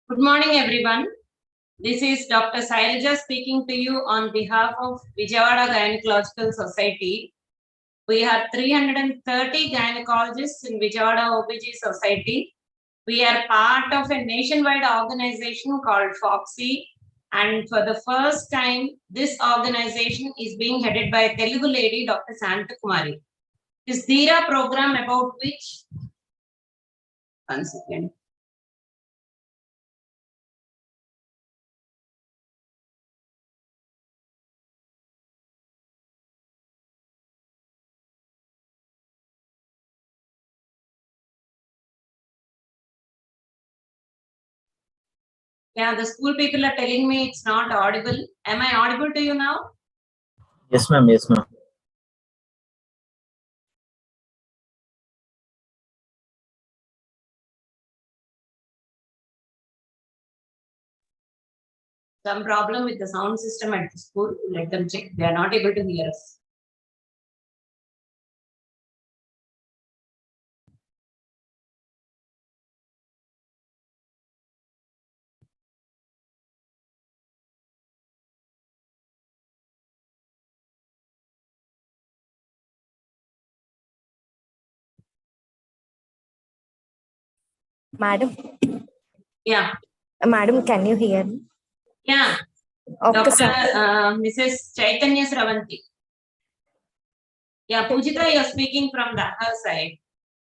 Good morning, everyone. This is Dr. Sailaja speaking to you on behalf of Vijayawada Gynecological Society. We have 330 gynecologists in Vijayawada OBG Society. We are part of a nationwide organization called FOXY. And for the first time, this organization is being headed by a Telugu lady, Dr. Santa Kumari. This Dheera program about which, one second. Yeah, the school people are telling me it's not audible. Am I audible to you now? Yes, ma'am. Yes, ma'am. Some problem with the sound system at the school. Let them check. They are not able to hear us. Madam. Yeah. Madam, can you hear me? Yeah. Okay, Dr. Mrs. Chaitanya Sravanti. Yeah, Pujita, you're speaking from her side.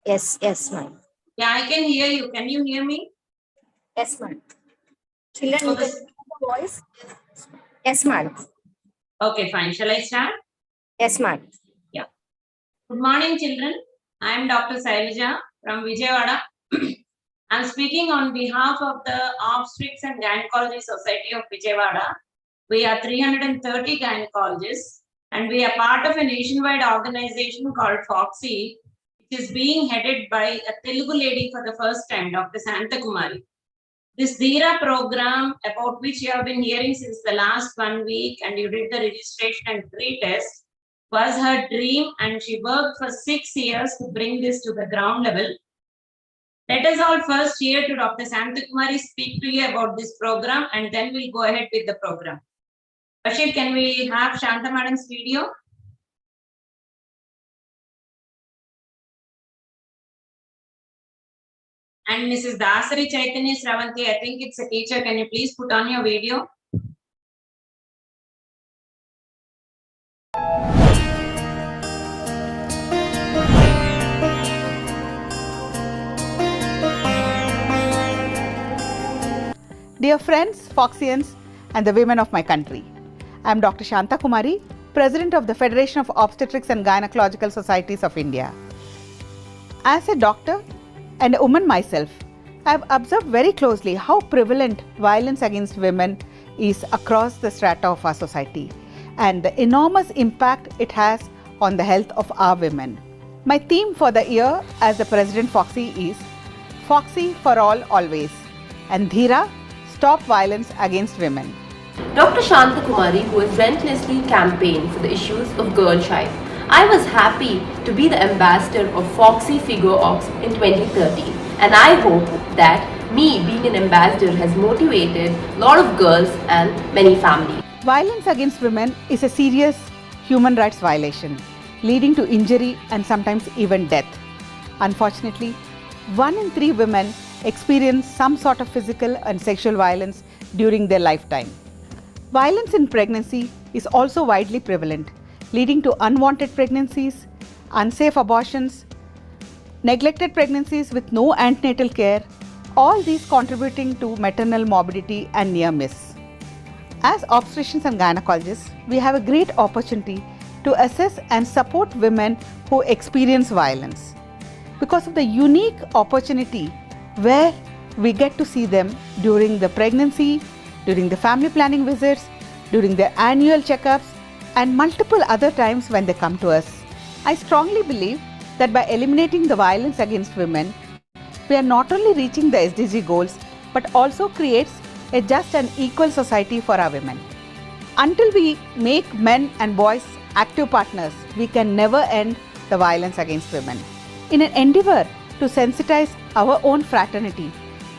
Yes, ma'am. Yeah, I can hear you. Can you hear me? Yes, ma'am. Children, you can hear the voice? Yes, madam. Okay, fine. Shall I start? Yes, madam. Yeah. Good morning, children. I am Dr. Sailaja from Vijayawada. I'm speaking on behalf of the Obstetrics and Gynecology Society of Vijayawada. We are 330 gynecologists and we are part of a nationwide organization called FOXY, which is being headed by a Telugu lady for the first time, Dr. Santa Kumari. This Dheera program, about which you have been hearing since the last 1 week and you did the registration and pre-test, was her dream and she worked for 6 years to bring this to the ground level. Let us all first hear to Dr. Santa Kumari speak to you about this program and then we'll go ahead with the program. Bashir, can we have Shanta Madam's video? And Mrs. Dasari Chaitanya Sravanti, I think it's a teacher. Can you please put on your video? Dear friends, Foxians, and the women of my country, I am Dr. Shanta Kumari, President of the Federation of Obstetrics and Gynecological Societies of India. As a doctor and a woman myself, I have observed very closely how prevalent violence against women is across the strata of our society and the enormous impact it has on the health of our women. My theme for the year as the President Foxy is Foxy for all always and Dheera, stop violence against women. Dr. Shanta Kumari, who has relentlessly campaigned for the issues of girl child. I was happy to be the ambassador of Foxy Figure Ox in 2013, and I hope that me being an ambassador has motivated a lot of girls and many families. Violence against women is a serious human rights violation, leading to injury and sometimes even death. Unfortunately, 1 in 3 women experience some sort of physical and sexual violence during their lifetime. Violence in pregnancy is also widely prevalent, leading to unwanted pregnancies, unsafe abortions, neglected pregnancies with no antenatal care, all these contributing to maternal morbidity and near miss. As obstetricians and gynecologists, we have a great opportunity to assess and support women who experience violence because of the unique opportunity where we get to see them during the pregnancy, during the family planning visits, during their annual checkups, and multiple other times when they come to us. I strongly believe that by eliminating the violence against women, we are not only reaching the SDG goals, but also creates a just and equal society for our women. Until we make men and boys active partners, we can never end the violence against women. In an endeavor to sensitize our own fraternity,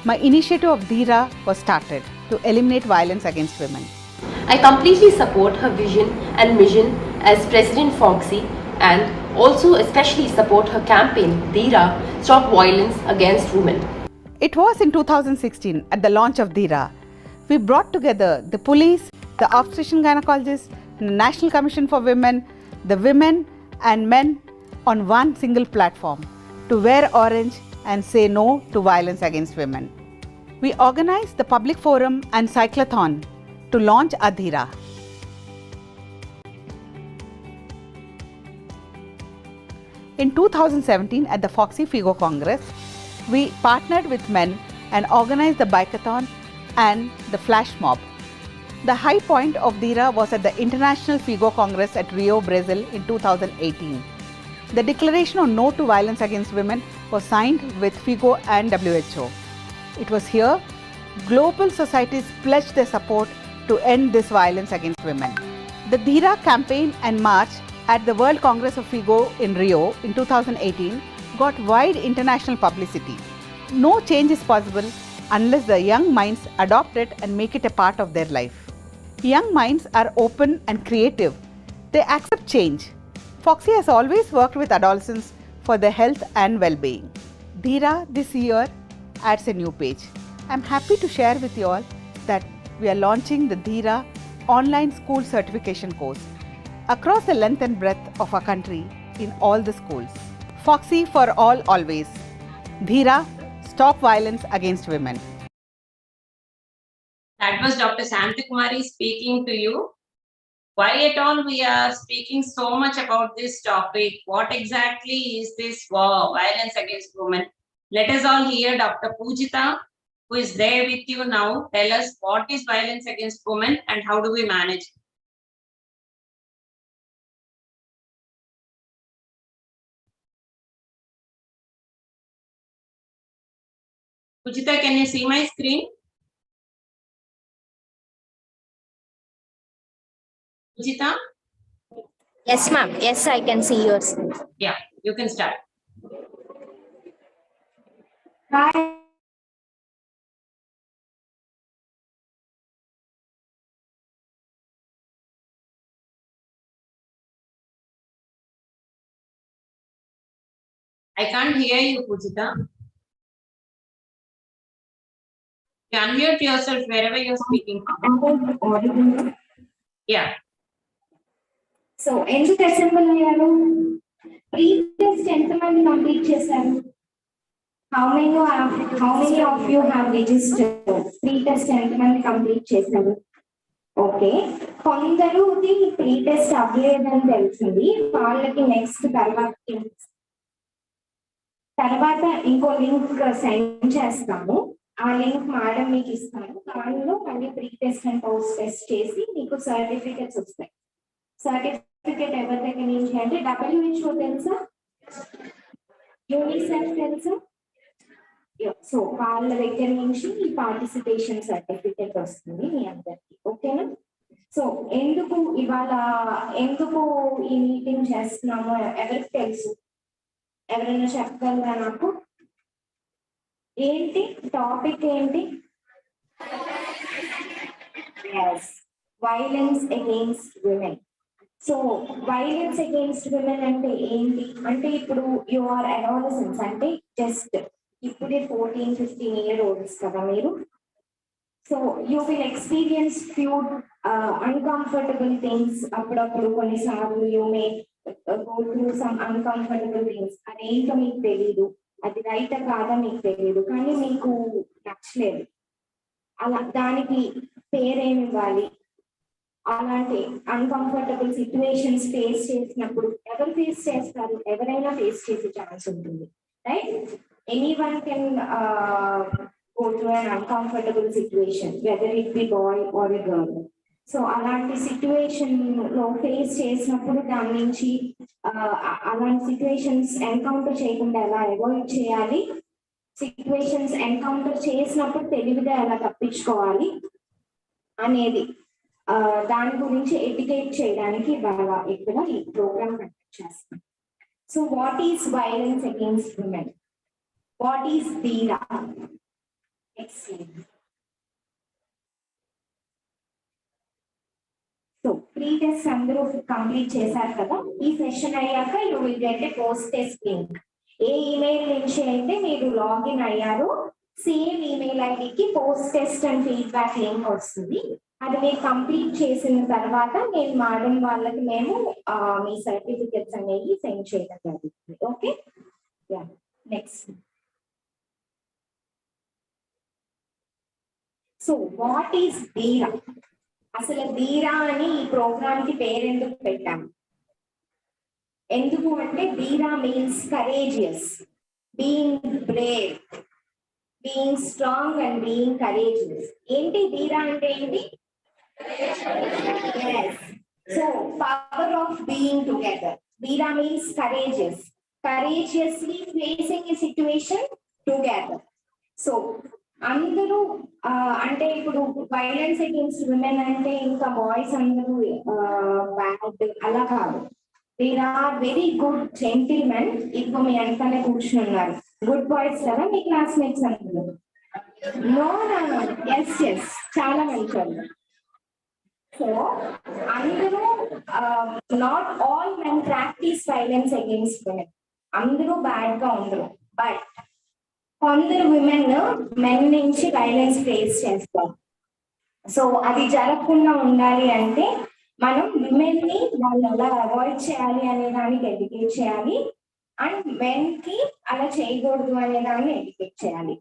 my initiative of Dheera was started to eliminate violence against women. I completely support her vision and mission as President Foxy, and also especially support her campaign, Dheera, Stop Violence Against Women. It was in 2016 at the launch of Dheera. We brought together the police, the obstetrician gynecologists, the National Commission for Women, the women and men on one single platform to wear orange and say no to violence against women. We organized the public forum and cyclothon to launch Dheera. In 2017 at the Foxy Figo Congress, we partnered with men and organized the bikeathon and the flash mob. The high point of Dheera was at the International Figo Congress at Rio, Brazil in 2018. The declaration on no to violence against women was signed with Figo and WHO. It was here global societies pledged their support to end this violence against women. The Dheera campaign and march at the World Congress of Figo in Rio in 2018 got wide international publicity. No change is possible unless the young minds adopt it and make it a part of their life. Young minds are open and creative. They accept change. Foxy has always worked with adolescents for their health and well-being. Dheera this year adds a new page. I'm happy to share with you all that we are launching the Dheera online school certification course across the length and breadth of our country in all the schools. Foxy for all always. Dheera, stop violence against women. That was Dr. Santakumari speaking to you. Why at all we are speaking so much about this topic? What exactly is this violence against women? Let us all hear Dr. Pujita, who is there with you now, tell us what is violence against women and how do we manage it? Pujita, can you see my screen? Pujita? Yes, ma'am. Yes, I can see yours. Yeah, you can start. Hi. I can't hear you, Pujita. You unmute yourself wherever you're speaking from. Yeah. So ఎందుకు assemble అయ్యారు previous ఎంతమంది complete చేశారు how many of you have registered pre test ఎంతమంది complete చేశారు okay కొందరుది pre test అవ్వలేదని తెలిసింది వాళ్ళకి next తర్వాత ఇంకో లింక్ సెండ్ చేస్తాము ఆ లింక్ మేడం మీకు ఇస్తాను దానిలో మళ్ళీ pre test and post test చేసి మీకు సర్టిఫికెట్స్ వస్తాయి సర్టిఫికెట్ ఎవరి దగ్గర నుంచి అంటే WHO తెలుసా యూనిసెఫ్ తెలుసా సో వాళ్ళ దగ్గర నుంచి ఈ పార్టిసిపేషన్ సర్టిఫికెట్ వస్తుంది మీ అందరికి ఓకేనా సో ఎందుకు ఈ మీటింగ్ చేస్తున్నామో ఎవరికి తెలుసు ఎవరైనా చెప్పగలరా నాకు ఏంటి టాపిక్ ఏంటి violence against women so violence against women అంటే ఏంటి అంటే ఇప్పుడు యు ఆర్ అడాలసెంట్స్ అంటే జస్ట్ ఇప్పుడే 14-15 ఇయర్ ఓల్డ్స్ కదా మీరు so you will experience few uncomfortable things అప్పుడప్పుడు కొన్నిసార్లు you may go through some uncomfortable things అదేంటో మీకు తెలీదు అది రైట్ కాదా మీకు తెలియదు కానీ మీకు నచ్చలేదు అలా దానికి పేరేమి ఇవ్వాలి అలాంటి అన్కంఫర్టబుల్ సిచ్యువేషన్స్ ఫేస్ చేసినప్పుడు ఎవరు ఫేస్ చేస్తారు ఎవరైనా ఫేస్ చేసే ఛాన్స్ ఉంటుంది right anyone can go to un uncomfortable situation whether it be boy or a girl so అలాంటి సిచ్యువేషన్ లో ఫేస్ చేసినప్పుడు దాని నుంచి అలాంటి సిచ్యువేషన్స్ ఎన్కౌంటర్ చేయకుండా ఎలా అవాయిడ్ చేయాలి సిచ్యువేషన్స్ ఎన్కౌంటర్ చేసినప్పుడు తెలివిగా ఎలా తప్పించుకోవాలి అనేది దాని గురించి ఎడ్యుకేట్ చేయడానికి బాగా ఇక్కడ ఈ ప్రోగ్రామ్ కండక్ట్ చేస్తాం so what is violence against women what is ధీరా Excellent. సో ప్రీ టెస్ట్ అందరూ కంప్లీట్ చేశారు కదా. ఈ సెషన్ అయ్యాక you will get a post test link. A email నుంచి అయితే మీరు లాగిన్ అయ్యారో సేమ్ ఈమెయిల్ ఐడికి post test and feedback link వస్తుంది. అది మీరు కంప్లీట్ చేసిన తర్వాత నేను మేడం వాళ్ళకి మేము మీ సర్టిఫికెట్స్ అనేవి సెండ్ చేయడం జరుగుతుంది. Okay, ya next. So what is ధీరా? అసలు ధీరా అని ఈ ప్రోగ్రామ్ కి పేరెందుకు పెట్టాము? ఎందుకు అంటే ధీరా means courageous, being Brave, being strong and being courageous. ఏంటి ధీరా అంటే ఏంటి? So power of being together. ధీరా మీన్స్ కరేజియస్, కరేజియస్లీ ఫేసింగ్ ఏ సిచ్యువేషన్ టుగెదర్. సో అందరూ అంటే ఇప్పుడు వైలెన్స్ అగేన్స్ట్ విమెన్ అంటే ఇంకా బాయ్స్ అందరూ బ్యాడ్ అలా కాదు. There are very good gentlemen. ఇప్పుడు మీ వెనకాలే కూర్చుని ఉన్నారు, గుడ్ బాయ్స్ కదా మీ క్లాస్మేట్స్ అందరూ? నో నో, ఎస్ ఎస్, చాలా మంచి వాళ్ళు. సో అందరూ not all men practice violence against women. అందరూ బ్యాడ్ గా ఉండరు, బట్ కొందరు విమెన్ మెన్ నుంచి వైలెన్స్ ఫేస్ చేస్తారు. సో అది జరగకుండా ఉండాలి అంటే మనం విమెన్ ని వాళ్ళు ఎలా అవాయిడ్ చేయాలి అనే దానికి ఎడ్యుకేట్ చేయాలి, అండ్ మెన్ కి అలా చేయకూడదు అనే దాన్ని ఎడ్యుకేట్ చేయాలి.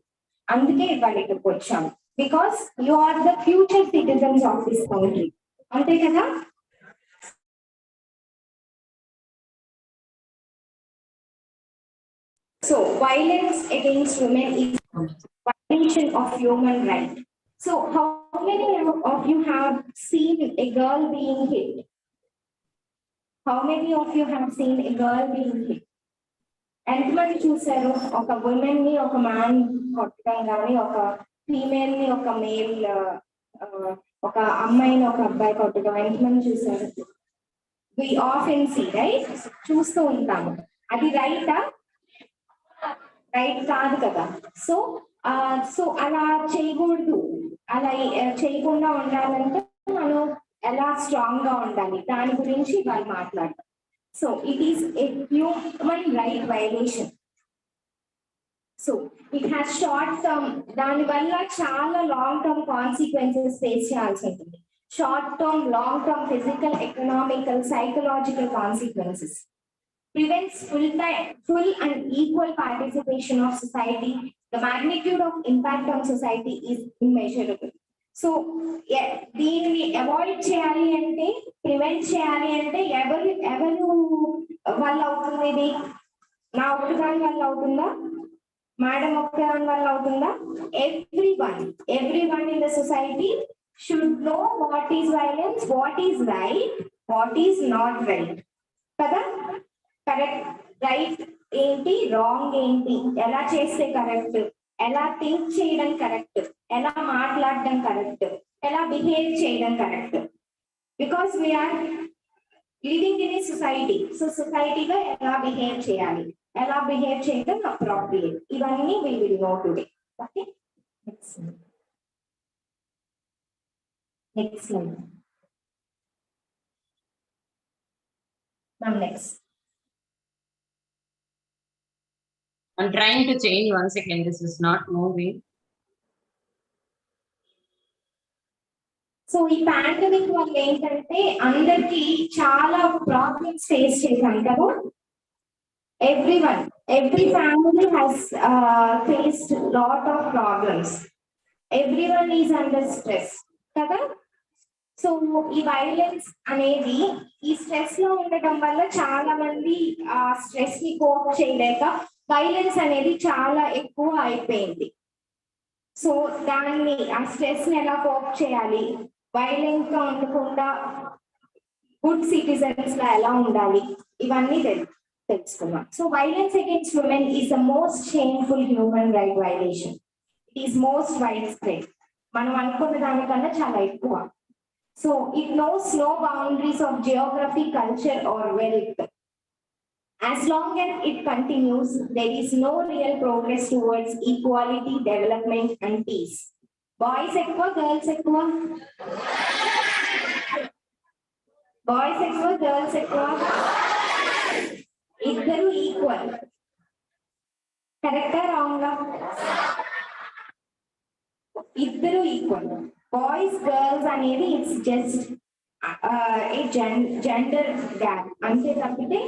అందుకే ఇవాళ ఇక్కడికి వచ్చాము, because you are the future citizens of this country. అంతే కదా? So violence against women is violation of human right. So how many of you have seen a girl being hit? How many of you have seen a girl being hit? ఎంతమంది చూసారు ఒక women ని ఒక man కొట్టడం కానీ, ఒక female ని ఒక మేల్, ఒక అమ్మాయిని ఒక అబ్బాయి కొట్టడం ఎంతమంది చూసారు? వి ఆఫెన్ సీ, రైట్? చూస్తూ ఉంటాము. అది రైటా? రైట్ కాదు కదా. సో సో అలా చేయకూడదు. అలా చేయకుండా ఉండాలంటే మనం ఎలా స్ట్రాంగ్ గా ఉండాలి దాని గురించి వాళ్ళు మాట్లాడతారు. So it is a human right violation. So it has short term, దానివల్ల చాలా లాంగ్ టర్మ్ కాన్సిక్వెన్సెస్ ఫేస్ చేయాల్సి ఉంటుంది. Short term, long term physical, economical, psychological consequences. Prevents full and equal participation of society. The magnitude of impact on society is immeasurable. So దీన్ని avoid చేయాలి అంటే, prevent చేయాలి అంటే ఎవరు వల్ల అవుతుంది? ఇది నా ఒక్కదాని వల్ల అవుతుందా? మేడం ఒక్కదాని వల్ల అవుతుందా? everyone in the society should know what is violence, what is right, what is not right. కదా? కరెక్ట్, రైట్ ఏంటి, రాంగ్ ఏంటి, ఎలా చేస్తే కరెక్ట్, ఎలా థింక్ చేయడం కరెక్ట్, ఎలా మాట్లాడడం కరెక్ట్, ఎలా బిహేవ్ చేయడం correct. Because we are living in a society. So సొసైటీలో ఎలా బిహేవ్ చేయాలి, ఎలా బిహేవ్ చేయడం అప్రాప్రియేట్, ఇవన్నీ we will know today. Okay, next slide ma'am. Next. I'm trying to change one second. This is not moving. So ఈ pandemic వల్ల ఏంటంటే అందరికి చాలా ప్రాబ్లమ్స్ ఫేస్ చేశాం కదా. every family has faced lot of problems. Everyone is under stress కదా. So ఈ violence అనేది ఈ స్ట్రెస్ లో ఉండటం వల్ల చాలా మంది ఆ స్ట్రెస్ ని కోప్ చేయలేక వైలెన్స్ అనేది చాలా ఎక్కువ అయిపోయింది. సో దాన్ని, ఆ స్ట్రెస్ ని ఎలా కోప్ చేయాలి, వైలెంట్ గా ఉండకుండా గుడ్ సిటిజన్స్ లా ఎలా ఉండాలి, ఇవన్నీ తెలుసుకున్నాం. So violence against women is the most shameful human right violation. It is most wide spread. మనం అనుకున్న దానికన్నా చాలా ఎక్కువ. So it knows no boundaries of geography, culture or wealth. As long as it continues, there is no real progress towards equality, development, and peace. Boys ఎక్కువ, girls ఎక్కువ. Boys ఎక్కువ, girls ఎక్కువ. ఇద్దరు ఈక్వల్. కరెక్టా రాంగా? ఇద్దరు ఈక్వల్. బాయ్స్ గర్ల్స్ అనేది it's just a gender gap అంతే తప్పితే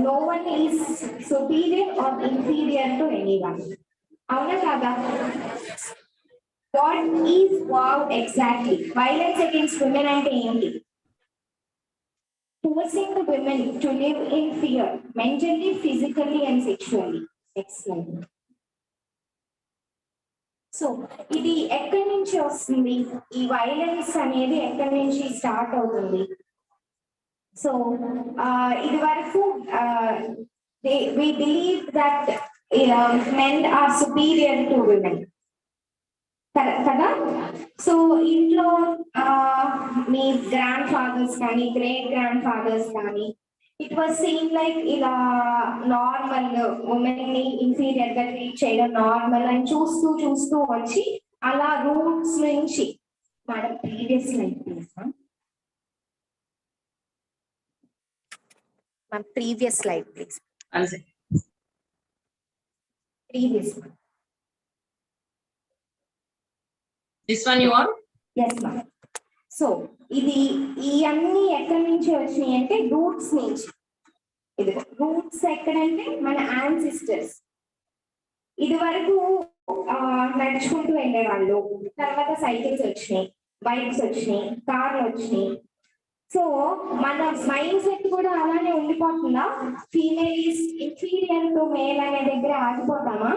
no one is superior or inferior to anyone. అవునా కాదా? What is wow exactly violence against women అంటే ఏంటి? Forcing the women to live in fear, mentally, physically, and sexually. Next slide. So ఇది ఎక్కడి నుంచి వస్తుంది? ఈ వైలెన్స్ అనేది ఎక్కడి నుంచి స్టార్ట్ అవుతుంది? సో ఇది వరకు we believe that men are superior to women. కదా? సో ఇంట్లో మీ గ్రాండ్ ఫాదర్స్ కానీ గ్రేట్ గ్రాండ్ ఫాదర్స్ కానీ ఇట్ వాజ్ సీన్ లైక్ ఇలా నార్మల్ ఉమెన్ ని ఇన్ఫీరియర్ గా ట్రీట్ చేయడం నార్మల్ అని చూస్తూ చూస్తూ వచ్చి అలా రూట్స్ నుంచి మన previous life previous life please previous This one you want? Yes ma'am. So ఇది ఇవన్నీ ఎక్కడి నుంచి వచ్చినాయి అంటే రూట్స్ నుంచి. ఇది రూట్స్ ఎక్కడంటే మన యాన్సిస్టర్స్ ఇది వరకు నడుచుకుంటూ వెళ్ళేవాళ్ళు, తర్వాత సైకిల్స్ వచ్చినాయి, బైక్స్ వచ్చినాయి, కార్లు వచ్చినాయి. సో మన మైండ్ సెట్ కూడా అలానే ఉండిపోతుందా? Female is inferior to male అనే దగ్గర ఆగిపోతామా?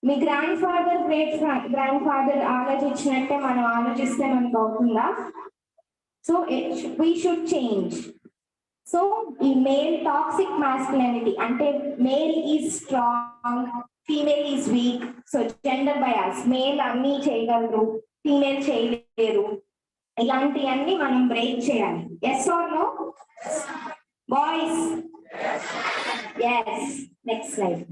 మీ grandfather great grandfather ఆలోచించినట్టే మనం ఆలోచిస్తే మనకు అవుతుందా? So we should change. So ఈ మేల్ టాక్సిక్ మాస్కులినిటీ అంటే male is strong, female is weak. So gender bias, male అన్ని చేయగలరు, ఫీమేల్ చేయలేరు, ఇలాంటివన్నీ మనం బ్రేక్ చేయాలి. Yes are no boys? Yes. Next slide.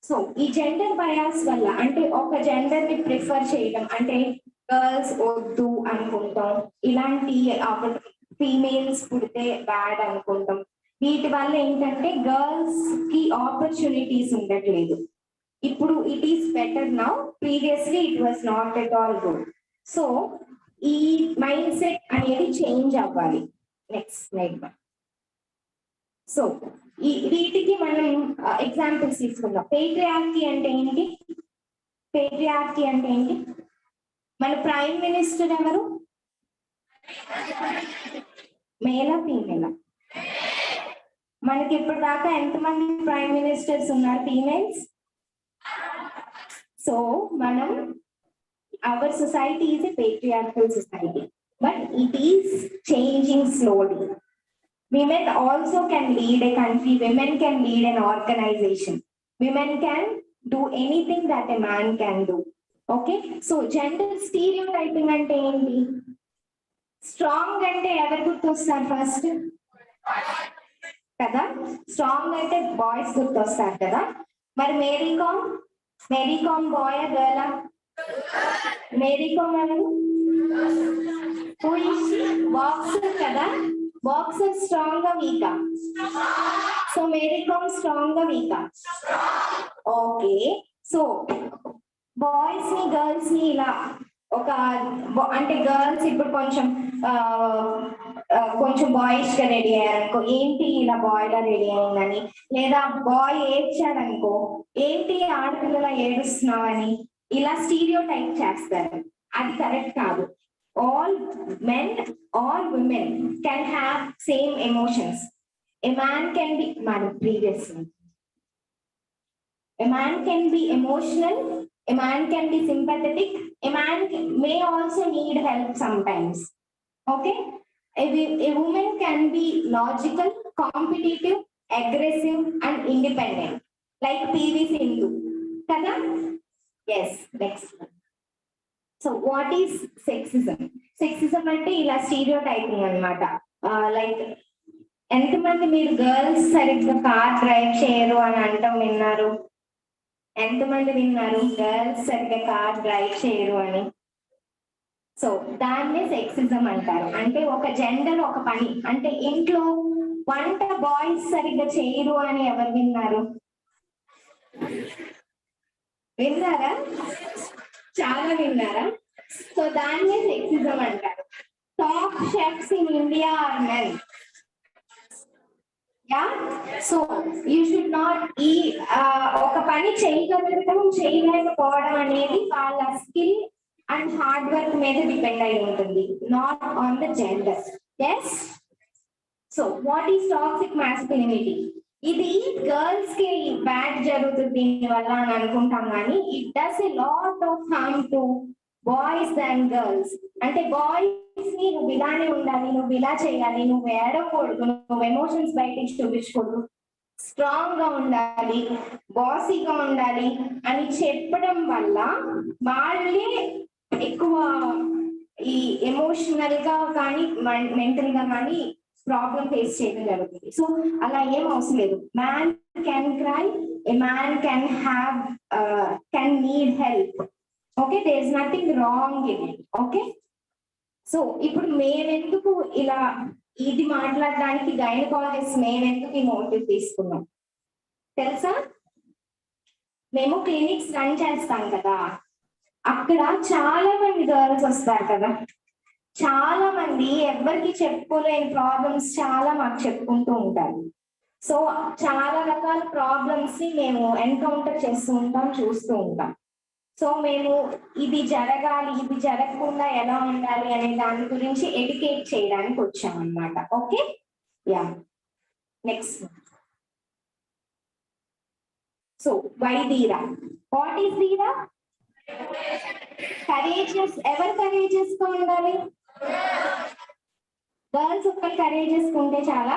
So ఈ జెండర్ బయాస్ వల్ల అంటే ఒక జెండర్ ని ప్రిఫర్ చేయడం అంటే గర్ల్స్ వద్దు అనుకుంటాం, ఇలాంటి ఫీమేల్స్ పుడితే బ్యాడ్ అనుకుంటాం. వీటి వల్ల ఏంటంటే గర్ల్స్ కి ఆపర్చునిటీస్ ఉండట్లేదు. ఇప్పుడు it is better now, previously it was not at all good. So ఈ మైండ్ సెట్ అనేది చేంజ్ అవ్వాలి. Next slide. సో వీటికి మనం ఎగ్జాంపుల్స్ తీసుకుందాం. పేట్రియార్కీ అంటే ఏంటి? పేట్రియార్కీ అంటే ఏంటి? మన ప్రైమ్ మినిస్టర్ ఎవరు? మేలా ఫీమేలా? మనకి ఇప్పుడు దాకా ఎంతమంది ప్రైమ్ మినిస్టర్స్ ఉన్నారు ఫీమేల్స్? సో మనం our society is a patriarchal society, but it is changing slowly. Women also can lead a country, women can lead an organization, women can do anything that a man can do. Okay, so gender stereotyping ante enti? Strong ante ever gurtostharu first? Kada strong ante boys gurtostharu kada. Mari Mary Com boy a girl a? Mary Com evaru? Who is she? Boxer kada. Boxer strong గా వీకా? So Mary com strong గా వీకా? Okay. So boys ని girls ని ఇలా ఒక అంటే girls ఇప్పుడు కొంచెం boys గా రెడీ అయ్యారనుకో, ఏంటి ఇలా బాయ్ లా రెడీ అయిందని, లేదా బాయ్ ఏడ్చాడనుకో, ఏంటి ఆడపిల్లలా ఏడుస్తున్నావని ఇలా స్టీరియో టైప్ చేస్తారు. అది కరెక్ట్ కాదు. All men, all women can have same emotions. A man can be a man can be emotional, a man can be sympathetic, a man may also need help sometimes. Okay, a woman can be logical, competitive, aggressive, and independent, like PV Sindhu. Kada? Yes. Next one. So what is sexism? Sexism అంటే ఇలా stereotyping అన్నమాట. Like ఎంతమంది మీరు girls సరిగ్గా car drive చేయరు అని అంటాం విన్నారు? ఎంతమంది విన్నారు గర్ల్స్ సరిగ్గా కార్ డ్రైవ్ చేయరు అని? సో దాన్నే సెక్సిజం అంటారు. అంటే ఒక జెండర్ ఒక పని, అంటే ఇంట్లో వంట బాయ్స్ సరిగ్గా చేయరు అని ఎవరు విన్నారు? విన్నారా? చాలా విన్నారా? సో దాన్నే సెక్సిజం అంటారు. Top chefs in India are men. Ya, so you should not ఈ ఒక పని చేయగలగడం చేయలేకపోవడం అనేది వాళ్ళ స్కిల్ అండ్ హార్డ్ వర్క్ మీద డిపెండ్ అయి ఉంటుంది, not on the gender. Yes. So what is toxic masculinity? ఇది గర్ల్స్ కి బ్యాడ్ జరుగుతుంది దీని వల్ల అని అనుకుంటాం, కానీ it does a lot of harm to boys and girls. అంటే బాయ్స్ ని నువ్వు ఇలానే ఉండాలి, నువ్వు ఇలా చేయాలి, నువ్వు ఏడకూడదు, నువ్వు ఎమోషన్స్ బయటికి చూపించకూడదు, స్ట్రాంగ్ గా ఉండాలి, బాసీగా ఉండాలి అని చెప్పడం వల్ల వాళ్ళే ఎక్కువ ఈ ఎమోషనల్ గా కానీ మెంటల్ గా కానీ ప్రాబ్లం ఫేస్ చేయడం జరుగుతుంది. సో అలా ఏం అవసరం లేదు. Man can cry, a man can have can need help. Okay, there is nothing wrong in it. Okay, so ఇప్పుడు మేమెందుకు ఇలా ఇది మాట్లాడడానికి గైనకాలజిస్ట్ మేమెందుకు ఈ మోటివ్ తీసుకున్నాం తెలుసా? మేము క్లినిక్స్ రన్ చేస్తాం కదా, అక్కడ చాలా మంది గర్ల్స్ వస్తారు కదా, చాలా మంది ఎవరికి చెప్పుకోలేని ప్రాబ్లమ్స్ చాలా మాకు చెప్పుకుంటూ ఉంటారు. సో చాలా రకాల ప్రాబ్లమ్స్ ని మేము ఎన్కౌంటర్ చేస్తూ ఉంటాం, చూస్తూ ఉంటాం. సో మేము ఇది జరగాలి, ఇది జరగకుండా ఎలా ఉండాలి అనే దాని గురించి ఎడ్యుకేట్ చేయడానికి వచ్చాం అన్నమాట. Okay, ya, next. So why Dheera? What is Dheera? Courageous. ఎవరు కరేజియస్ గా ఉండాలి? గర్ల్స్ ఒక్కరు కరేజియస్ ఉంటే చాలా?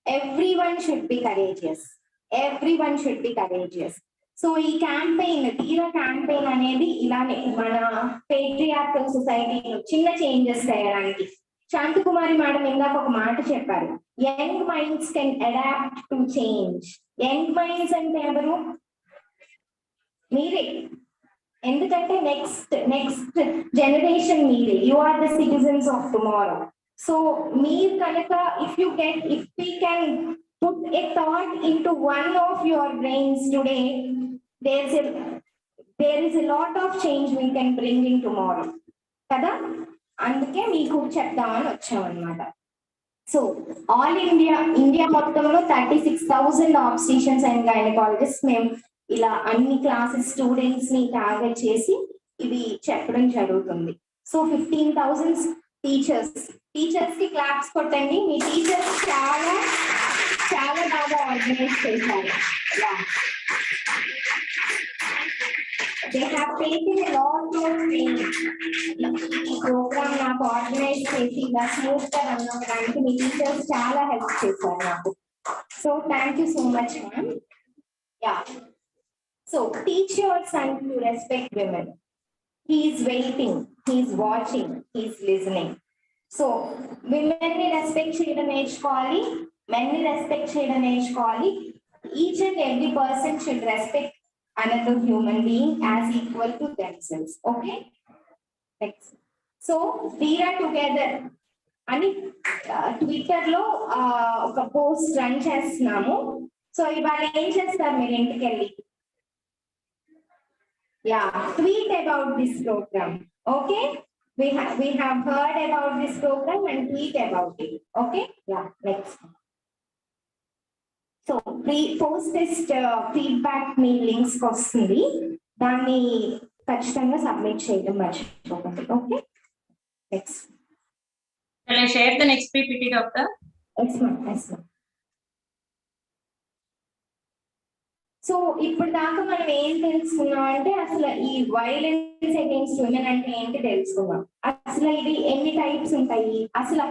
Everyone should be courageous. Everyone should be courageous. So ఈ క్యాంపెయిన్, ధీరా క్యాంపెయిన్ అనేది ఇలానే మన పేట్రియార్కల్ సొసైటీలో చిన్న చేంజెస్ చేయడానికి. శాంతకుమారి మేడం ఇందాక ఒక మాట చెప్పారు, young minds can adapt to change. Young minds అంటే ఎవరు? మీరే. ఎందుకంటే నెక్స్ట్ జనరేషన్ మీరే. You are the citizens of tomorrow. So మీరు కనుక if we can put a thought into one of your brains today, there is a lot of change we can bring in tomorrow కదా. అందుకే మీకు చెప్దామని వచ్చామన్నమాట. So all India మొత్తంలో 36,000 ఆబ్స్టిషియన్స్ and gynaecologist మేము ఇలా అన్ని క్లాసెస్ స్టూడెంట్స్ ని టార్గెట్ చేసి ఇవి చెప్పడం జరుగుతుంది. సో 15,000 టీచర్స్ కి క్లాప్స్ కొట్టండి. మీ టీచర్స్ చాలా చాలా బాగా ఆర్గనైజ్ చేశారు. They have taken a lot of training. ఈ ప్రోగ్రామ్ నాకు ఆర్గనైజ్ చేసి ఇలా స్మూత్ గా రన్ అవ్వడానికి మీ టీచర్స్ చాలా హెల్ప్ చేశారు నాకు. So thank you so much ma'am. Yeah, so teach your son to respect women. He is waiting, he is watching, he is listening. So women ni respect cheyadam నేర్చుకోవాలి, men ni respect cheyadam నేర్చుకోవాలి. Each and every person should respect another human being as equal to themselves. Okay, next. So Dheera together ani Twitter లో ఒక post run చేస్తున్నాము. So ఇవాళ ఏం చేస్తారు మీరు ఇంటికి వెళ్ళి? Yeah, tweet about this program. Okay, we have heard about this program and tweet about it. Okay, yeah, next. So post test feedback me links వస్తుంది, దాన్ని ఖచ్చితంగా సబ్మిట్ చేయడం మర్చిపోకండి. Okay, next. Can I share the next PPT, doctor? Yes ma'am, yes ma'am. So ఇప్పుడు దాకా మనం ఏం తెలుసుకున్నాం అంటే అసలు ఈ వైలెన్స్ అగైన్స్ విమెన్ అంటే ఏంటి తెలుసుకున్నాం. అసలు ఇది ఎన్ని టైప్స్ ఉంటాయి, అసలు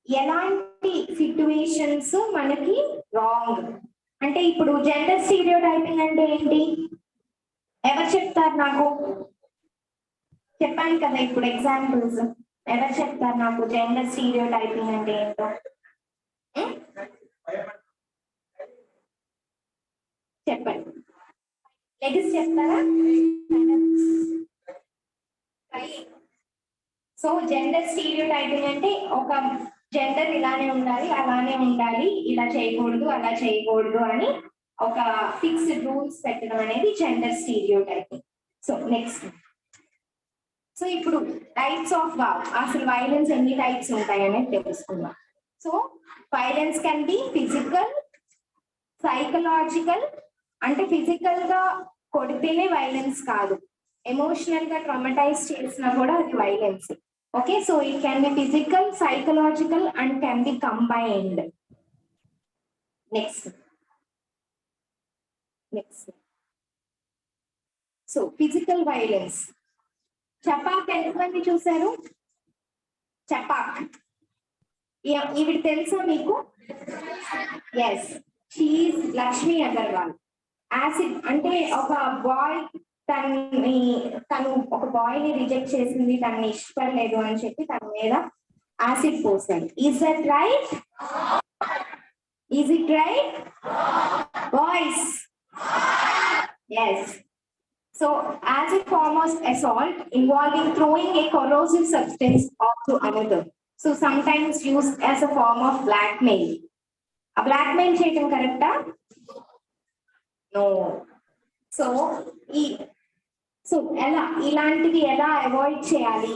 ఎలాంటి సిచ్యువేషన్స్ మనకి రాంగ్. అంటే ఇప్పుడు జెండర్ స్టీరియోటైపింగ్ అంటే ఏంటి? ఎవరు చెప్తారు నాకు? చెప్పాను కదా ఇప్పుడు ఎగ్జాంపుల్స్. ఎవరు చెప్తారు నాకు జెండర్ స్టీరియోటైపింగ్ అంటే ఏంటో? చెప్పండి, లెగిసి చెప్తారా? సో జెండర్ స్టీరియోటైపింగ్ అంటే ఒక జెండర్ ఇలానే ఉండాలి, అలానే ఉండాలి, ఇలా చేయకూడదు, అలా చేయకూడదు అని ఒక ఫిక్స్డ్ రూల్స్ పెట్టడం అనేది gender stereotyping. So next, so ఇప్పుడు టైప్స్ ఆఫ్ అసలు వైలెన్స్ ఎన్ని టైప్స్ ఉంటాయి అనేది తెలుసుకుందాం. So violence can be physical, psychological, అంటే ఫిజికల్ గా కొడితేనే వైలెన్స్ కాదు, ఎమోషనల్ గా ట్రామటైజ్ చేసినా కూడా అది violence. Okay, so it can be physical, psychological and can be combined. Next so physical violence. Chhapaak ఎంతమంది చూసారు? చపాక్ ఈవిడ తెలుసా మీకు? Yes, she Lakshmi Agarwal. Acid అంటే ఒక బాయ్ తను ఒక బాయ్ ని రిజెక్ట్ చేసింది, తనని ఇష్టపడలేదు అని చెప్పి తన మీద యాసిడ్ పోసాడు. Is that right? Is it right boys? Yes. So, as a form of assault involving throwing a corrosive substance onto another, so sometimes used as a form of blackmail. A blackmail చేయడం కరెక్టా? No. So ఎలా ఇలాంటివి ఎలా avoid చేయాలి,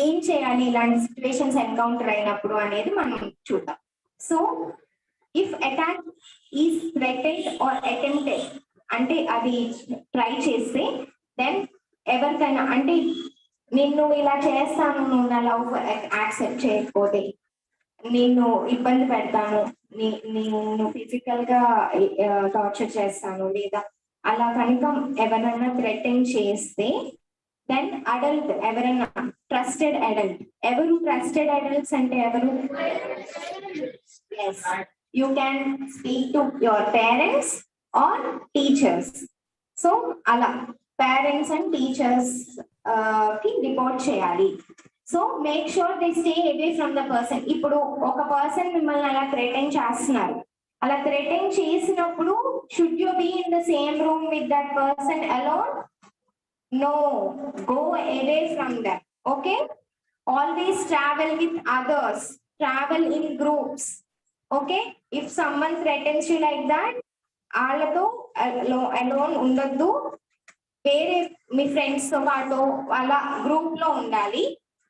ఏం చేయాలి ఇలాంటి situations encounter అయినప్పుడు అనేది మనం చూద్దాం. So if attack is threatened or attempted, అంటే అది ట్రై చేస్తే, దెన్ ఎవరికైనా అంటే నిన్ను ఇలా చేస్తాను, నువ్వు నా లవ్ యాక్సెప్ట్ చేయకపోతే నిన్ను ఇబ్బంది పెడతాను, నేను ఫిజికల్ గా టార్చర్ చేస్తాను, లేదా అలా కనుక ఎవరైనా థ్రెటన్ చేస్తే, దెన్ అడల్ట్ ఎవరైనా ట్రస్టెడ్ అడల్ట్. ఎవరు ట్రస్టెడ్ అడల్ట్స్ అంటే ఎవరు? Yes, you can speak to your parents or teachers. So అలా పేరెంట్స్ అండ్ టీచర్స్ కి రిపోర్ట్ చేయాలి. So make sure they stay away from the person. ఇప్పుడు ఒక పర్సన్ మిమ్మల్ని అలా థ్రెటన్ చేస్తున్నారు, అలా థ్రెటన్ చేసినప్పుడు should you be in the same room with that person alone? No, go away from that. Okay, always travel with others, travel in groups. Okay, if someone threatens you like that, వాళ్ళతో alone ఉండొద్దు, వేరే మీ friends తో పాటు అలా group లో ఉండాలి.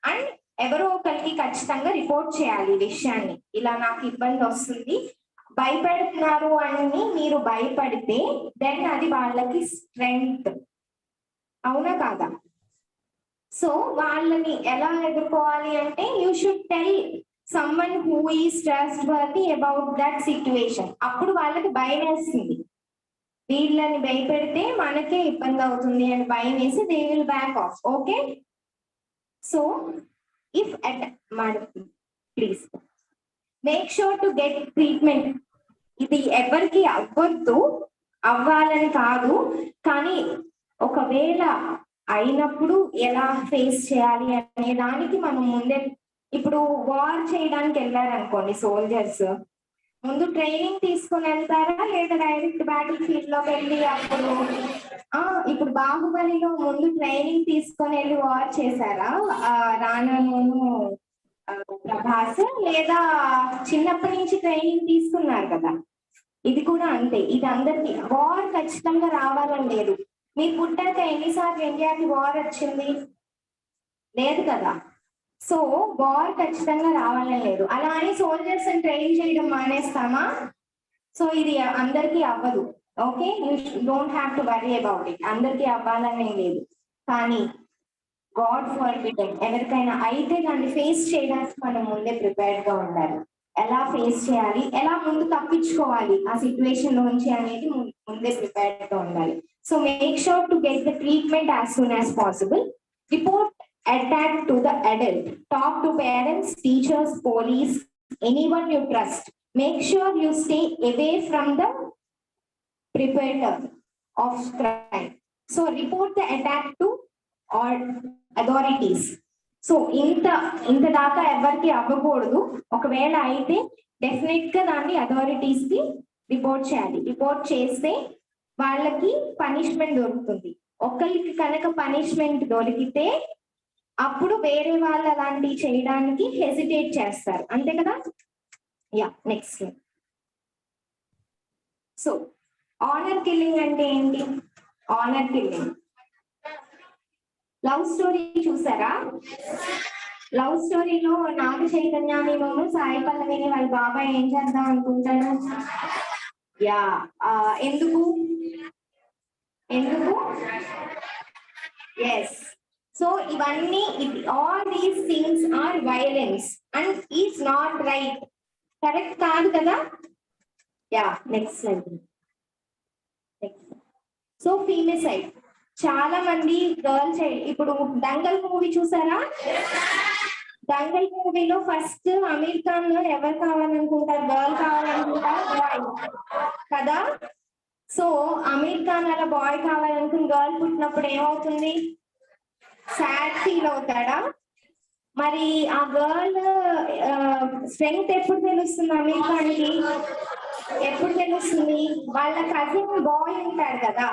And ఎవరో ఒకరికి ఖచ్చితంగా రిపోర్ట్ చేయాలి ఈ విషయాన్ని, ఇలా నాకు ఇబ్బంది వస్తుంది. భయపడుతున్నారు అని మీరు భయపడితే దెన్ అది వాళ్ళకి స్ట్రెంగ్త్, అవునా కాదా? సో వాళ్ళని ఎలా ఎదుర్కోవాలి అంటే, you should tell someone who is trustworthy about that situation. అప్పుడు వాళ్ళకి భయం వేస్తుంది, వీళ్ళని భయపెడితే మనకే ఇబ్బంది అవుతుంది అని భయం వేసి they will back of. Okay, so if please make sure to get treatment. ఇది ఎవరికి అవ్వద్దు, అవ్వాలని కాదు, కానీ ఒకవేళ అయినప్పుడు ఎలా ఫేస్ చేయాలి అనే దానికి మనం ముందే, ఇప్పుడు వార్ చేయడానికి వెళ్ళారనుకోండి సోల్జర్స్, ముందు ట్రైనింగ్ తీసుకుని వెళ్తారా లేదా డైరెక్ట్ బ్యాటిల్ ఫీల్డ్ లోకి వెళ్ళి అప్పుడు ఇప్పుడు బాహుబలిలో ముందు ట్రైనింగ్ తీసుకొని వెళ్ళి వార్ చేశారా రానాను ప్రభాస్, లేదా చిన్నప్పటి నుంచి ట్రైనింగ్ తీసుకున్నారు కదా? ఇది కూడా అంతే, ఇది అందరికి వార్ ఖచ్చితంగా రావాలని లేదు. మీరు పుట్టాక ఎన్నిసార్లు ఇండియాకి వార్ వచ్చింది? లేదు కదా. సో వార్ ఖచ్చితంగా రావాలని లేదు. అలా అని సోల్జర్స్ ట్రైన్ చేయడం మానేస్తామా? సో ఇది అందరికీ అవ్వదు. Okay, you don't have to worry about it. అందరికీ అవ్వాలనే లేదు, కానీ గాడ్ ఫర్బిడెన్ ఎవరికైనా అయితే దాన్ని ఫేస్ చేయడానికి మనం ముందే ప్రిపేర్డ్ గా ఉండాలి. ఎలా ఫేస్ చేయాలి, ఎలా ముందు తప్పించుకోవాలి ఆ సిచ్యువేషన్ నుంచి అనేది ముందే ప్రిపేర్డ్ గా ఉండాలి. So make sure to get the treatment as soon as possible. Report attack to the adult. Talk to parents, teachers, police, anyone you trust. Make sure you stay away from the perpetrator of crime. So report the attack to or authorities. So ఇంత దాకా ఎవరికి అవ్వకూడదు. ఒకవేళ అయితే definite గా దాన్ని authorities కి report చేయాలి. రిపోర్ట్ చేస్తే వాళ్ళకి పనిష్మెంట్ దొరుకుతుంది. ఒకరికి కనుక పనిష్మెంట్ దొరికితే అప్పుడు వేరే వాళ్ళు అలాంటివి చేయడానికి హెసిటేట్ చేస్తారు, అంతే కదా. Ya, next. So honour killing అంటే ఏంటి? ఆనర్ కిల్లింగ్ లవ్ స్టోరీ చూసారా? లవ్ స్టోరీలో నాగ చైతన్యానిలోను సాయి పల్లవిని వాళ్ళ బాబాయ్ ఏం చేద్దాం అనుకుంటాడు? యా, ఎందుకు? ఎస్. సో ఇవన్నీ, all these things are violence and is not right. Correct కాదు కదా. Ya, next slide. So femicide, చాలా మంది గర్ల్ చైల్డ్. ఇప్పుడు దంగల్ మూవీ చూసారా? దంగల్ మూవీలో ఫస్ట్ అమీర్ ఖాన్ ఎవరు కావాలనుకుంటారు? గర్ల్ కావాలనుకుంటారు, బాయ్ కదా. సో అమీర్ ఖాన్ అలా బాయ్ కావాలనుకుని గర్ల్ పుట్టినప్పుడు ఏమవుతుంది? సాడ్ ఫీల్ అవుతాడా? మరి ఆ గర్ల్ స్ట్రెంగ్త్ ఎప్పుడు తెలుస్తుంది అమీర్ ఖాన్ కి? ఎప్పుడు తెలుస్తుంది? వాళ్ళ కజిన్ బాయ్ ఉంటాడు కదా,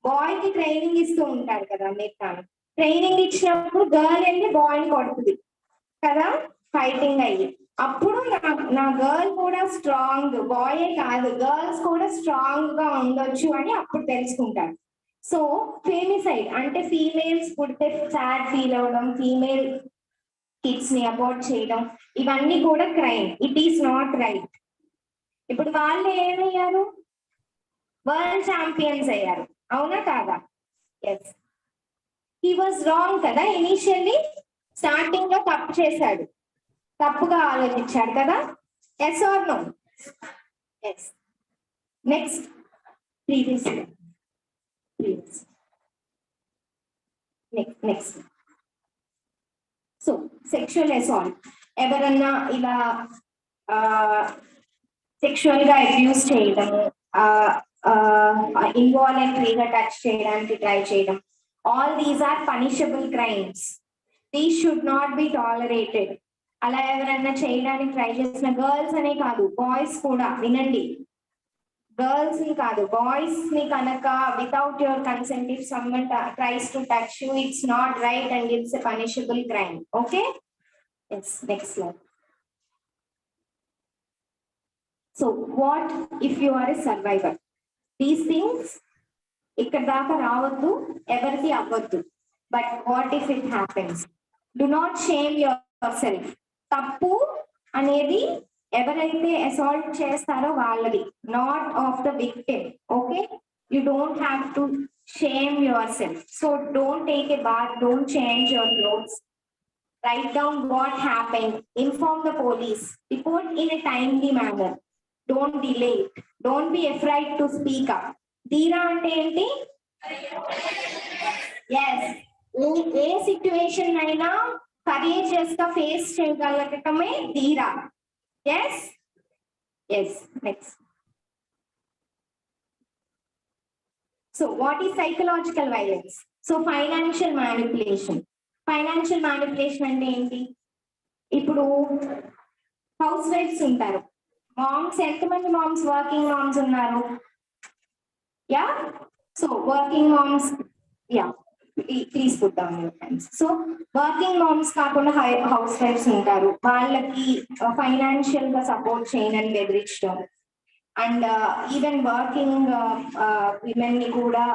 బాయ్ కి ట్రైనింగ్ ఇస్తూ ఉంటాడు కదా అమీర్ ఖాన్. ట్రైనింగ్ ఇచ్చినప్పుడు గర్ల్ వెళ్ళి బాయ్ కొడుతుంది కదా, ఫైటింగ్ అయ్యి. అప్పుడు నా గర్ల్ కూడా స్ట్రాంగ్, బాయే కాదు గర్ల్స్ కూడా స్ట్రాంగ్ గా ఉండొచ్చు అని అప్పుడు తెలుసుకుంటాడు. సో ఫెమిసైడ్ అంటే ఫీమేల్స్ పుడితే సాడ్ ఫీల్ అవ్వడం, ఫీమేల్ కిడ్స్ ని అబార్ట్ చేయడం, ఇవన్నీ కూడా crime. It is not right. ఇప్పుడు వాళ్ళు ఏమయ్యారు? వరల్డ్ ఛాంపియన్స్ అయ్యారు, అవునా కాదా? ఎస్. హీ వాజ్ రాంగ్ కదా. ఇనిషియల్లీ స్టార్టింగ్ లో తప్పు చేశాడు, తప్పుగా ఆలోచించాడు కదా. Yes are no? Yes. Next, previous. Next. So sexual assault, ఎవరన్నా ఇలా సెక్షువల్ గా అబ్యూస్ చేయడము, ఇన్వాలంటరీగా టచ్ చేయడానికి ట్రై చేయడం, all these are punishable crimes. These should not B tolerated. అలా ఎవరైనా చేయడానికి ట్రై చేసిన, గర్ల్స్ అనే కాదు బాయ్స్ కూడా, వినండి, గర్ల్స్ ని కాదు బాయ్స్ ని కనుక without your consent if someone tries to touch you, it's not right and it's a punishable crime. Okay, next slide. So what if you are a survivor? These things ఇక్కడ దాకా రావద్దు, ఎవరికి అవ్వద్దు. But what if it happens? Do not shame yourself. తప్పు అనేది ఎవరైతే assault చేస్తారో వాళ్ళది, not of the victim. Okay, you don't have to shame yourself. So don't take a bath, don't change your clothes, write down what happened, inform the police, report in a timely manner, don't delay, don't be afraid to speak up. Dheera ante enti? Yes, A situation అయినా courageous గా face చేయగలగటమే ధీరా. Yes, yes. Next. So what is psychological violence? So financial manipulation. Financial manipulation అంటే ఏంటి? ఇప్పుడు హౌస్ వైఫ్స్ ఉంటారు, moms. ఎంతమంది మామ్స్, వర్కింగ్ మామ్స్ ఉన్నారు? Ya, so working moms, ya, please put down your hands. So working moms కాకుండా హౌస్ వైఫ్స్ ఉంటారు, వాళ్ళకి ఫైనాన్షియల్ గా సపోర్ట్ చేయనని బెదిరించడం, అండ్ ఈవెన్ వర్కింగ్ విమెన్ ని కూడా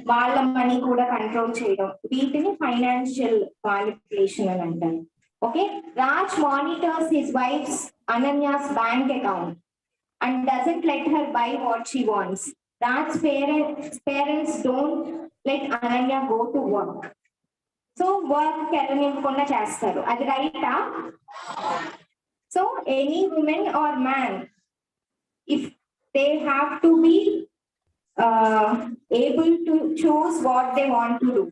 వాళ్ళ మనీ కూడా కంట్రోల్ చేయడం, వీటిని ఫైనాన్షియల్ మానిపులేషన్ అని అంటారు. Okay, Raj monitors his wife's Ananya's bank account and doesn't let her buy what she wants. Raj parents don't let Ananya go to work. So work వెళ్ళనివ్వకుండా చేస్తారు, అది రైటా? So any women or man, if they have to be able to choose what they want to do.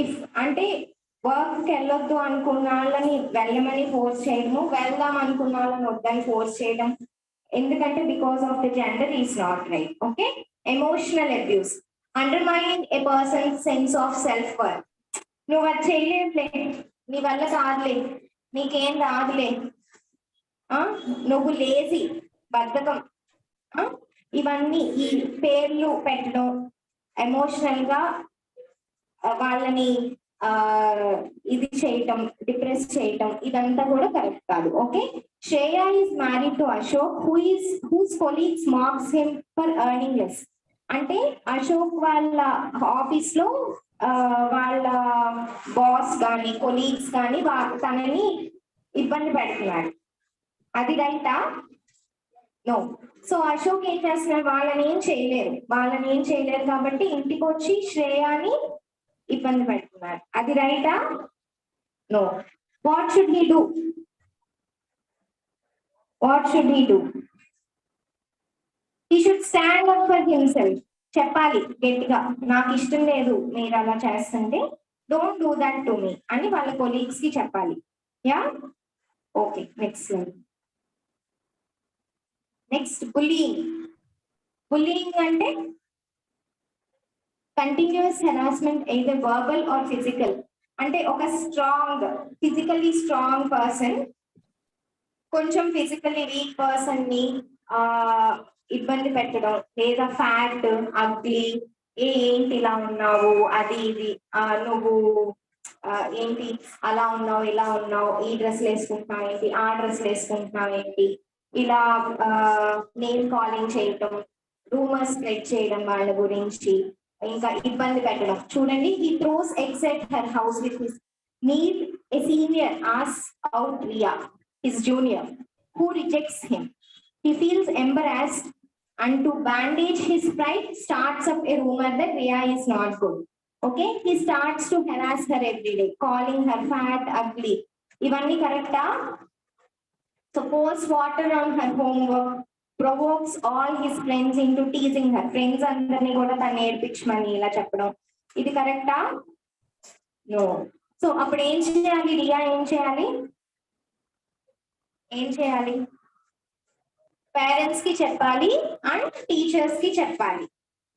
If అంటే work వెళ్ళొద్దు అనుకున్న వాళ్ళని వెళ్ళమని force చేయడము, వెళ్దాం అనుకున్న వాళ్ళని వద్దని ఫోర్స్ చేయడం, ఎందుకంటే because of the gender is not right. Okay, emotional abuse, undermining A persons sense of self worth. నువ్వు అది చేయలేవులే, నీ వల్ల కాదులే, నీకేం రాదులే, నువ్వు లేజీ, బద్ధకం, ఇవన్నీ ఈ పేర్లు పెట్టడం, ఎమోషనల్ గా వాళ్ళని ఇది చేయటం, డిప్రెస్ చేయటం, ఇదంతా కూడా కరెక్ట్ కాదు. Okay, Shreya is married to Ashok whose colleagues marks him for earning less. అంటే అశోక్ వాళ్ళ ఆఫీస్ లో వాళ్ళ బాస్ కానీ కొలీగ్స్ కానీ తనని ఇబ్బంది పెడుతున్నారు. అది రైటా? నో. సో అశోక్ ఏం చేస్తున్నారు, వాళ్ళని ఏం చేయలేరు కాబట్టి ఇంటికి వచ్చి శ్రేయాని ఇబ్బంది పెడుతున్నారు. అది రైటా? No. What should he do? He should stand up for himself. చెప్పాలి గట్టిగా, నాకు ఇష్టం లేదు మీరు అలా చేస్తుంటే, don't do that to me అని వాళ్ళ కొలీగ్స్ కి చెప్పాలి. Ya, okay. నెక్స్ట్ బుల్లింగ్ అంటే continuous harassment, either verbal or physical. అంటే ఒక ఫిజికల్లీ స్ట్రాంగ్ పర్సన్ కొంచెం ఫిజికల్లీ వీక్ పర్సన్ ని ఇబ్బంది పెట్టడం, లేదా ఫ్యాట్, అగ్లీ, ఏంటి ఇలా ఉన్నావు, అది ఇది, నువ్వు ఏంటి అలా ఉన్నావు, ఇలా ఉన్నావు, ఈ డ్రెస్లు వేసుకుంటున్నావు ఏంటి, ఆ డ్రెస్లు వేసుకుంటున్నావు ఏంటి, ఇలా నేమ్ కాలింగ్ చేయటం, రూమర్స్ స్ప్రెడ్ చేయడం వాళ్ళ గురించి, ఇంకా ఇబ్బంది పెట్టడం. చూడండి, he throws eggs at her house with his need. A senior asks out Riya, his junior, who rejects him. He feels embarrassed and to bandage his pride starts up a rumor that Riya is not good. Okay, he starts to harass her every day, calling her fat, ugly. Ivanni correcta? So pours water on her homework, provokes all his friends into teasing her. Friends andarni kuda tanu nedpichmani ila cheppడం. ఇది కరెక్టా? No. So అప్పుడు ఏం చేయాలి రియా? ఏం చేయాలి? Parents కి చెప్పాలి and teachers కి చెప్పాలి,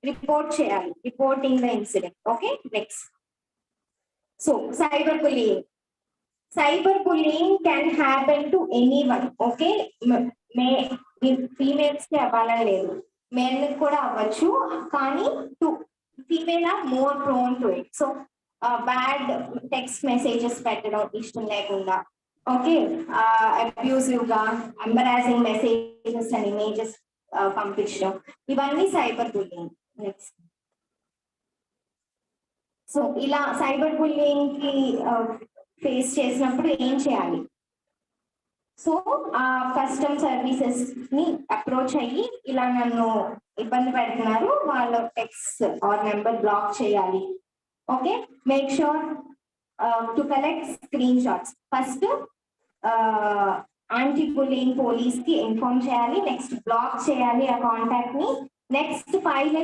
రిపోర్ట్ చేయాలి, reporting the incident. Okay, next. So cyber bullying can happen to anyone. Okay, females కి అవ్వాలని లేదు, మేల్ కూడా అవ్వచ్చు, కానీ female are more prone to it. So bad text messages పెట్టడం ఇష్టం లేకుండా, ఓకే, అబ్యూజివ్ గా ఎంబరాసింగ్ మెసేజెస్ అండ్ ఇమేజెస్ పంపించడం, ఇవన్నీ సైబర్ బుల్లింగ్. నెక్స్ట్. సో ఇలా సైబర్ బుల్లింగ్ కి ఫేస్ చేసినప్పుడు ఏం చేయాలి? సో కస్టమ్ సర్వీసెస్ ని అప్రోచ్ అయ్యి, ఇలా నన్ను ఇబ్బంది పెడుతున్నారు, వాళ్ళ టెక్స్ట్ ఆర్ నెంబర్ బ్లాక్ చేయాలి. Okay, make sure to collect screen shots. First anti bullying police కి ఇన్ఫార్మ్ చేయాలి, నెక్స్ట్ బ్లాక్ చేయాలి ఆ కాంటాక్ట్ ని, నెక్స్ట్ ఫైల్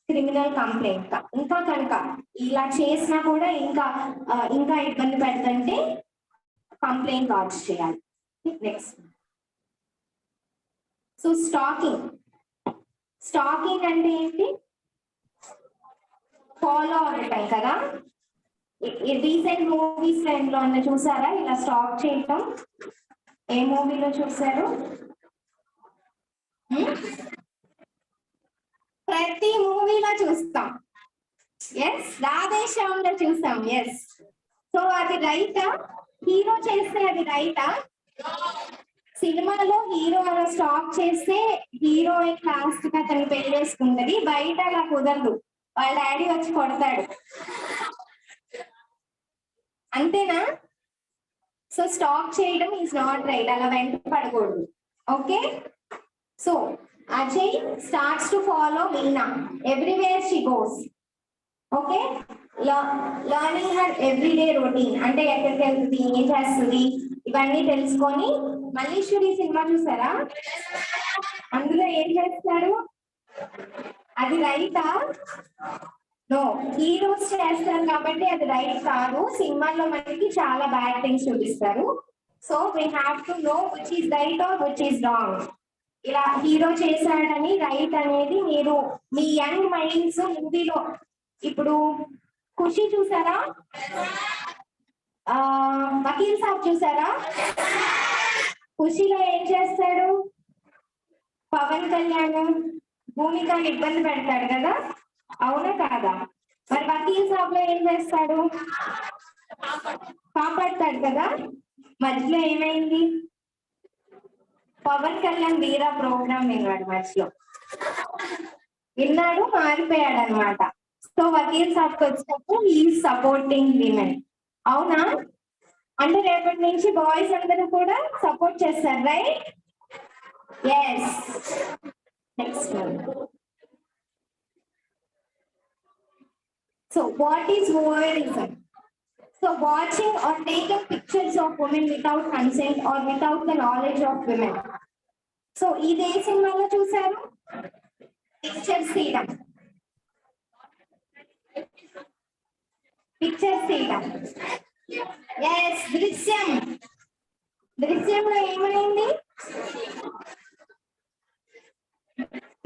క్రిమినల్ కంప్లైంట్. ఇంకా కనుక ఇలా చేసినా కూడా ఇంకా ఇబ్బంది పెడుతుంటే కంప్లైంట్ లాడ్జ్ చేయాలి. నెక్స్ట్. సో స్టాకింగ్ అంటే ఏంటి? ఫాలో అవ్వటం కదా. రీసెంట్ మూవీస్ లో చూసారా ఇలా స్టాక్ చేయటం? ఏ మూవీలో చూసారు? ప్రతి మూవీలో చూస్తాం. ఎస్, రాధేశ్యామ్లో చూసాం. ఎస్. సో అది రైటా? హీరో చేస్తే అది రైటా? సినిమాలో హీరో అలా స్టాక్ చేస్తే హీరోయిన్ లాస్ట్ గా తను పెళ్లి చేసుకుంటది, బయట అలా కుదరదు, వాళ్ళ డాడీ వచ్చి కొడతాడు. అంతేనా? సో స్టాక్ చేయడం ఈజ్ నాట్ రైట్, అలా వెంట పడకూడదు. Okay, so Ajay starts to follow Meena everywhere she goes. Okay, learning her everyday routine. అంటే ఎక్కడికి వెళ్తుంది, ఏం చేస్తుంది, ఇవన్నీ తెలుసుకొని. మల్లీశ్వరి సినిమా చూసారా? అందులో ఏం చేస్తారు? అది రైటా? నో, హీరోస్ చేస్తారు కాబట్టి అది రైట్ కాదు. సినిమాల్లో మనకి చాలా బ్యాడ్ థింగ్స్ చూపిస్తారు. So we have to know which is right are which is wrong. ఇలా హీరో చేశాడని రైట్ అనేది మీరు మీ యంగ్ మైండ్స్ మూవీలో, ఇప్పుడు ఖుషి చూసారా? వకీల్ సాబ్ చూసారా? ఖుషిలో ఏం చేస్తాడు? పవన్ కళ్యాణ్ భూమికని ఇబ్బంది పెడతాడు కదా, అవునా కాదా? మరి వకీల్ సాబ్ లో ఏం చేస్తాడు? కాపాడతాడు కదా. మధ్యలో ఏమైంది? పవన్ కళ్యాణ్ ధీరా ప్రోగ్రామ్ విన్నాడు, మధ్యలో విన్నాడు, మారిపోయాడు అనమాట. సో వకీల్ సాబ్కి వచ్చినప్పుడు ఈ సపోర్టింగ్ విమెన్, అవునా? అంటే రేపటి నుంచి బాయ్స్ అందరూ కూడా సపోర్ట్ చేస్తారు, right? Yes. Next one. So what is voyeurism? So watching or taking pictures of women without consent or without the knowledge of women. So ఇది ఏ సినిమాలో చూసారు? పిక్చర్స్ తీయడం. పిక్చర్స్ తీయడం. ఎస్, దృశ్యం. దృశ్యంలో ఏమైంది?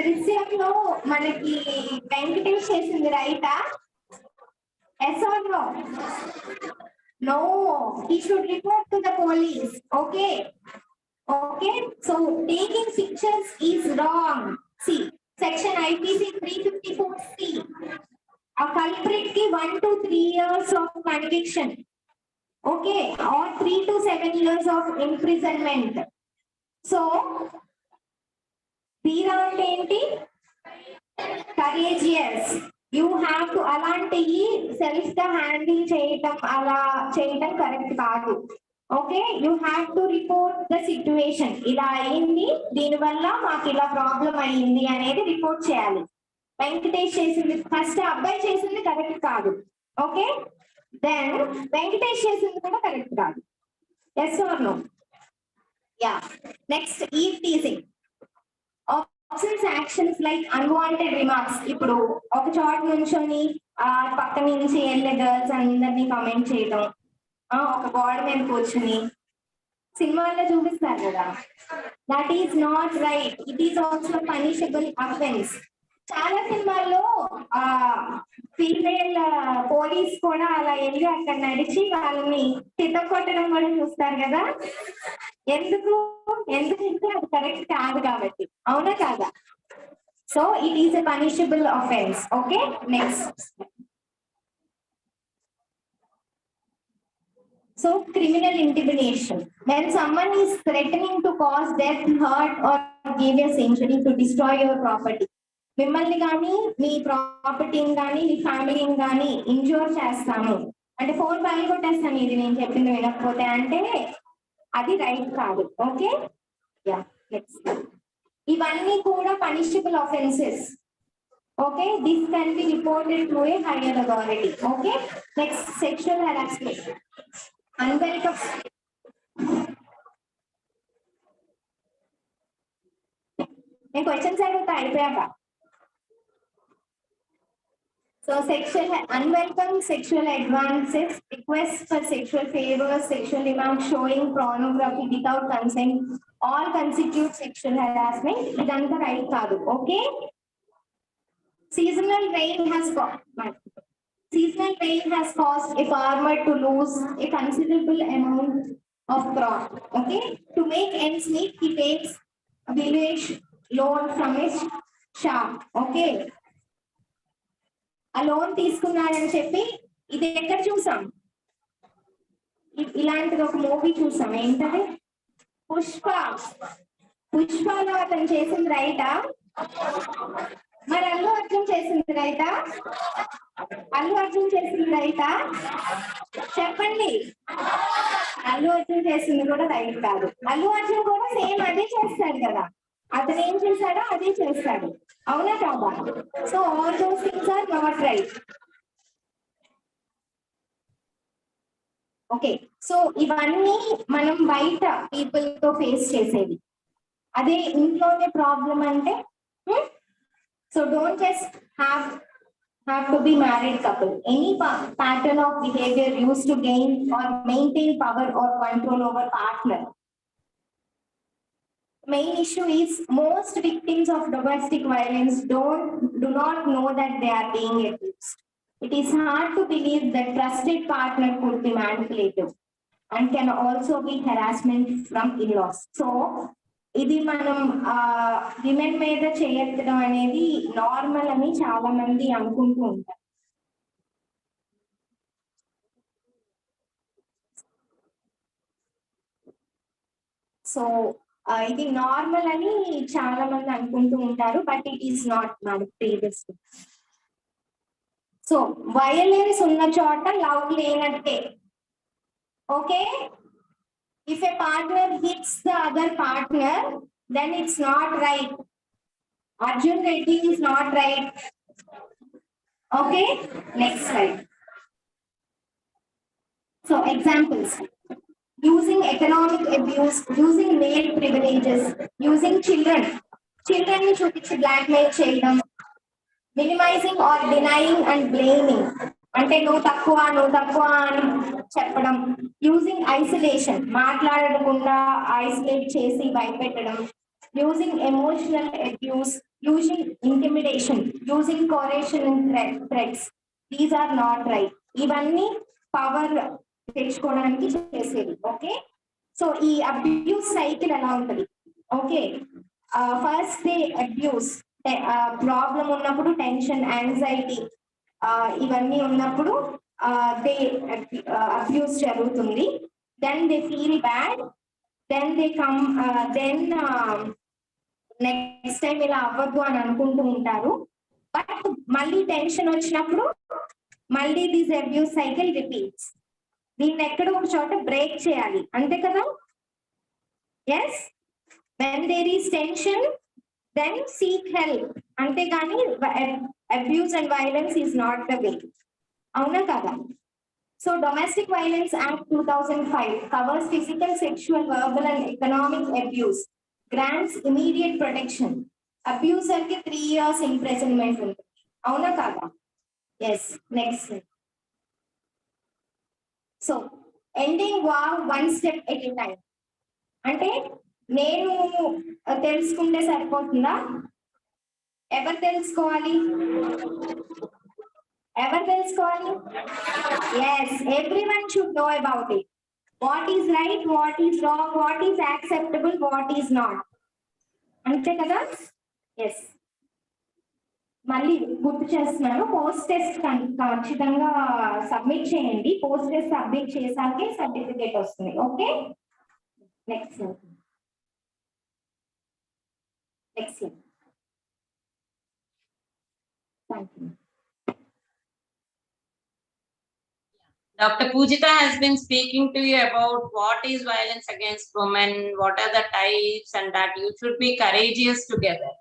దృశ్యంలో మనకి వెంకటేష్ చేసింది రైటా? Yes or no? No, he should report to the police. Okay. Okay. So taking pictures is wrong. See, section IPC 354C. A culprit ki 1 to 3 years of conviction. Okay, or 3 to 7 years of imprisonment. So, Dheera ante enti? Courageous. You have to అలాంటి self గా handle చేయటం, అలా చేయటం correct కాదు. Okay, you have to report the situation. ఇలా అయింది, దీనివల్ల మాకు ఇలా ప్రాబ్లం అయింది అనేది రిపోర్ట్ చేయాలి. వెంకటేష్ చేసింది, ఫస్ట్ అబ్బాయి చేసింది కరెక్ట్ కాదు. ఓకే, దెన్ వెంకటేష్ చేసింది కూడా కరెక్ట్ కాదు. Yes are no? Ya. Next, eve teasing. Actions like unwanted remarks. ఇప్పుడు ఒక చోట నుంచొని పక్క నుంచి వెళ్ళే గర్ల్స్ అందరినీ కామెంట్ చేయడం, ఒక గోడ మీద కూర్చుని సినిమాల్లో చూపిస్తారు కదా, that is not right. It is also punishable offence. చాలా సినిమాల్లో ఫీమేల్ పోలీస్ కూడా అలా వెళ్ళి అక్కడ నడిచి వాళ్ళని కొట్టడం కూడా చూస్తారు కదా. ఎందుకంటే అది కరెక్ట్ కాదు కాబట్టి, అవునా కాదా? So it is a punishable offence. Okay, next. So criminal intimidation. When someone is threatening to cause death, hurt or grievous injury to destroy your property. మిమ్మల్ని కానీ మీ ప్రాపర్టీని కానీ మీ ఫ్యామిలీని కానీ ఇంజూర్ చేస్తాము అంటే 4 పని కొట్టేస్తాను, ఇది నేను చెప్పింది వినకపోతే అంటే అది రైట్ కాదు. Okay, ya. నెక్స్ట్, ఇవన్నీ కూడా punishable offences. Okay, this can be reported to A higher authority. Okay, next, sexual harassment. Unwelcome. నేను క్వశ్చన్స్ అడుగుతా అయిపోయాక. So unwelcome sexual advances, requests for sexual favors, sexual demands, showing pornography without consent, all constitute sexual harassment. Idantha right kaadu. Okay. Seasonal rain has caused a farmer to lose a considerable amount of crop. Okay. To make ends meet, he takes a village loan from his shop. Okay. ఆ loan తీసుకున్నారని చెప్పి ఇది ఎక్కడ చూసాం? ఇలాంటిది ఒక movie చూసాం, ఏంటది? పుష్ప. పుష్పలో అతను చేసింది రైటా? మరి అల్లు అర్జున్ చేసింది రైటా? అల్లు అర్జున్ చేసింది రైటా? చెప్పండి. అల్లు అర్జున్ చేసింది కూడా రైట్ కాదు. అల్లు అర్జున్ కూడా సేమ్ అదే చేస్తాడు కదా, అతను ఏం చేశాడో అదే చేస్తాడు, అవునా కాదా? So all those things are not right. Okay, so ఇవన్నీ మనం బయట పీపుల్ తో ఫేస్ చేసేది. అదే ఇంట్లోనే ప్రాబ్లం అంటే, so don't just have to be married couple. Any pattern of behavior used to gain or maintain power or control over partner. Main issue is most victims of domestic violence do not know that they are being abused. It is hard to believe that trusted partner could be manipulative and can also be harassment from in-laws. So, ఇది మనం women మీద చేయడం అనేది normal అని చాలా మంది అనుకుంటూ ఉంటారు. సో ఇది నార్మల్ అని చాలా మంది అనుకుంటూ ఉంటారు, బట్ ఇట్ ఈస్ నాట్ మన ప్రీవియస్. సో వయలెన్స్ ఉన్న చోట లవ్ లేనట్టే. Okay, if a partner hits the other partner, then it's not right. Arjun Reddy is not right. Okay, next slide. So examples: using economic abuse, using male privileges, using children ni చూపించి blackmail చేయడం, minimizing or denying and blaming, అంటే నువ్వు తక్కువ అని చెప్పడం, using isolation, మాట్లాడకుండా isolate చేసి భయపెట్టడం, using emotional abuse, using intimidation, using coercion and threats. These are not right. ఇవన్నీ పవర్ తెచ్చుకోవడానికి చేసేది. ఓకే, సో ఈ అబ్యూస్ సైకిల్ ఎలా ఉంటుంది? Okay, first day abuse, problem ఉన్నప్పుడు టెన్షన్, యాంగ్జైటీ ఇవన్నీ ఉన్నప్పుడు దే అబ్యూస్ జరుగుతుంది. Then they feel bad, then they come, then next time ఇలా అవ్వద్దు అని అనుకుంటూ ఉంటారు. బట్ మళ్ళీ టెన్షన్ వచ్చినప్పుడు మళ్ళీ దిస్ అబ్యూస్ సైకిల్ రిపీట్స్. దీన్ని ఎక్కడో ఒక చోట బ్రేక్ చేయాలి, అంతే కదా? Yes, when there is tension then seek help. అంతేగాని abuse and violence is not the way. అవునా కదా? So Domestic Violence Act 2005 covers physical, sexual, verbal and economic abuse, grants immediate protection. Abuser కి 3 years imprisonment ఉంటుంది. అవునా కదా? Yes, next. So ending war one step at a time. అంటే నేను తెలుసుకుంటే సరిపోతుందా? ఎవరు తెలుసుకోవాలి? Yes, everyone should know about it. What is right, what is wrong, what is acceptable, what is not. అంతే కదా? ఎస్, మళ్ళీ గుర్తు చేస్తున్నాను, పోస్ట్ టెస్ట్ ఖచ్చితంగా సబ్మిట్ చేయండి. పోస్ట్ టెస్ట్ సబ్మిట్ చేశాకే సర్టిఫికేట్ వస్తుంది. Okay, next. Excellent. Thank you. Dr. Pujita has been speaking to you about what is violence against women, what are the types, and that you should be courageous together.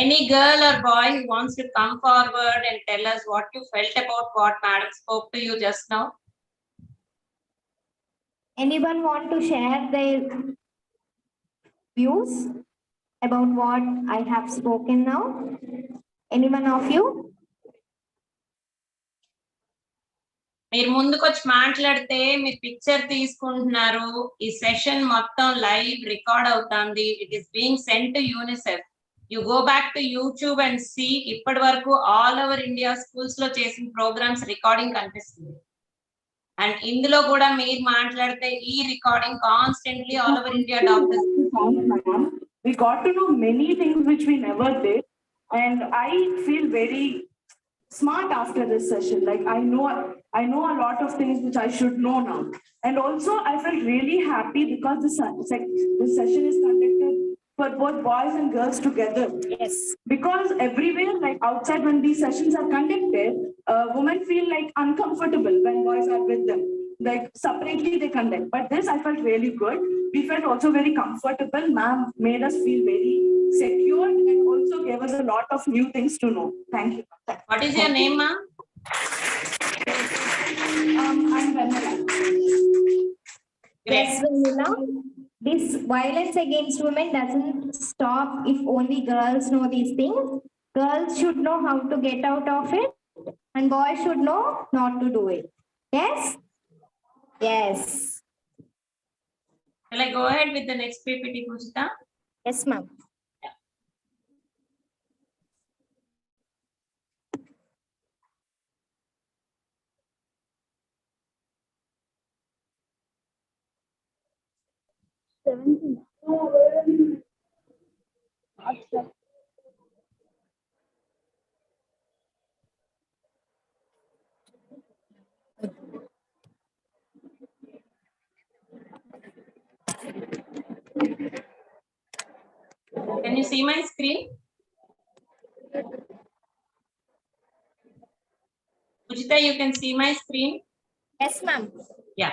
Any girl or boy who wants to come forward and tell us what you felt about what madam spoke to you just now? Anyone want to share their views about what I have spoken now? Anyone of you? మీరు ముందుకు వచ్చి మాట్లాడితే మీరు picture తీసుకుంటున్నారు. ఈ session మొత్తం live record అవుతుంది. It is being sent to UNICEF. You go back to YouTube and see. ఇప్పటి వరకు ఆల్ ఓవర్ ఇండియా స్కూల్స్ లో చేసిన ప్రోగ్రామ్స్ రికార్డింగ్ కనిపిస్తుంది. అండ్ ఇందులో కూడా మీరు మాట్లాడితే ఈ recording constantly all over India doctors. We got to know many things which we never did, and I feel very smart after this session. Like I know a lot of things which I should know now, and also I felt really happy because this session is conducted for both boys and girls together. Yes. Because everywhere, like outside, when these sessions are conducted, women feel like uncomfortable when boys are with them. Like separately they conduct. But this I felt really good. We felt also very comfortable. Ma'am made us feel very secure and also gave us a lot of new things to know. Thank you. What is your name, ma'am? I'm Vanilla. Yes, Vanilla. This violence against women doesn't stop if only girls know these things. Girls should know how to get out of it, and boys should know not to do it. Yes? Yes. Shall I go ahead with the next PPT, Pujita? Yes, ma'am. 17. Can you see my screen? Pujita, you can see my screen? Yes, ma'am. Yeah.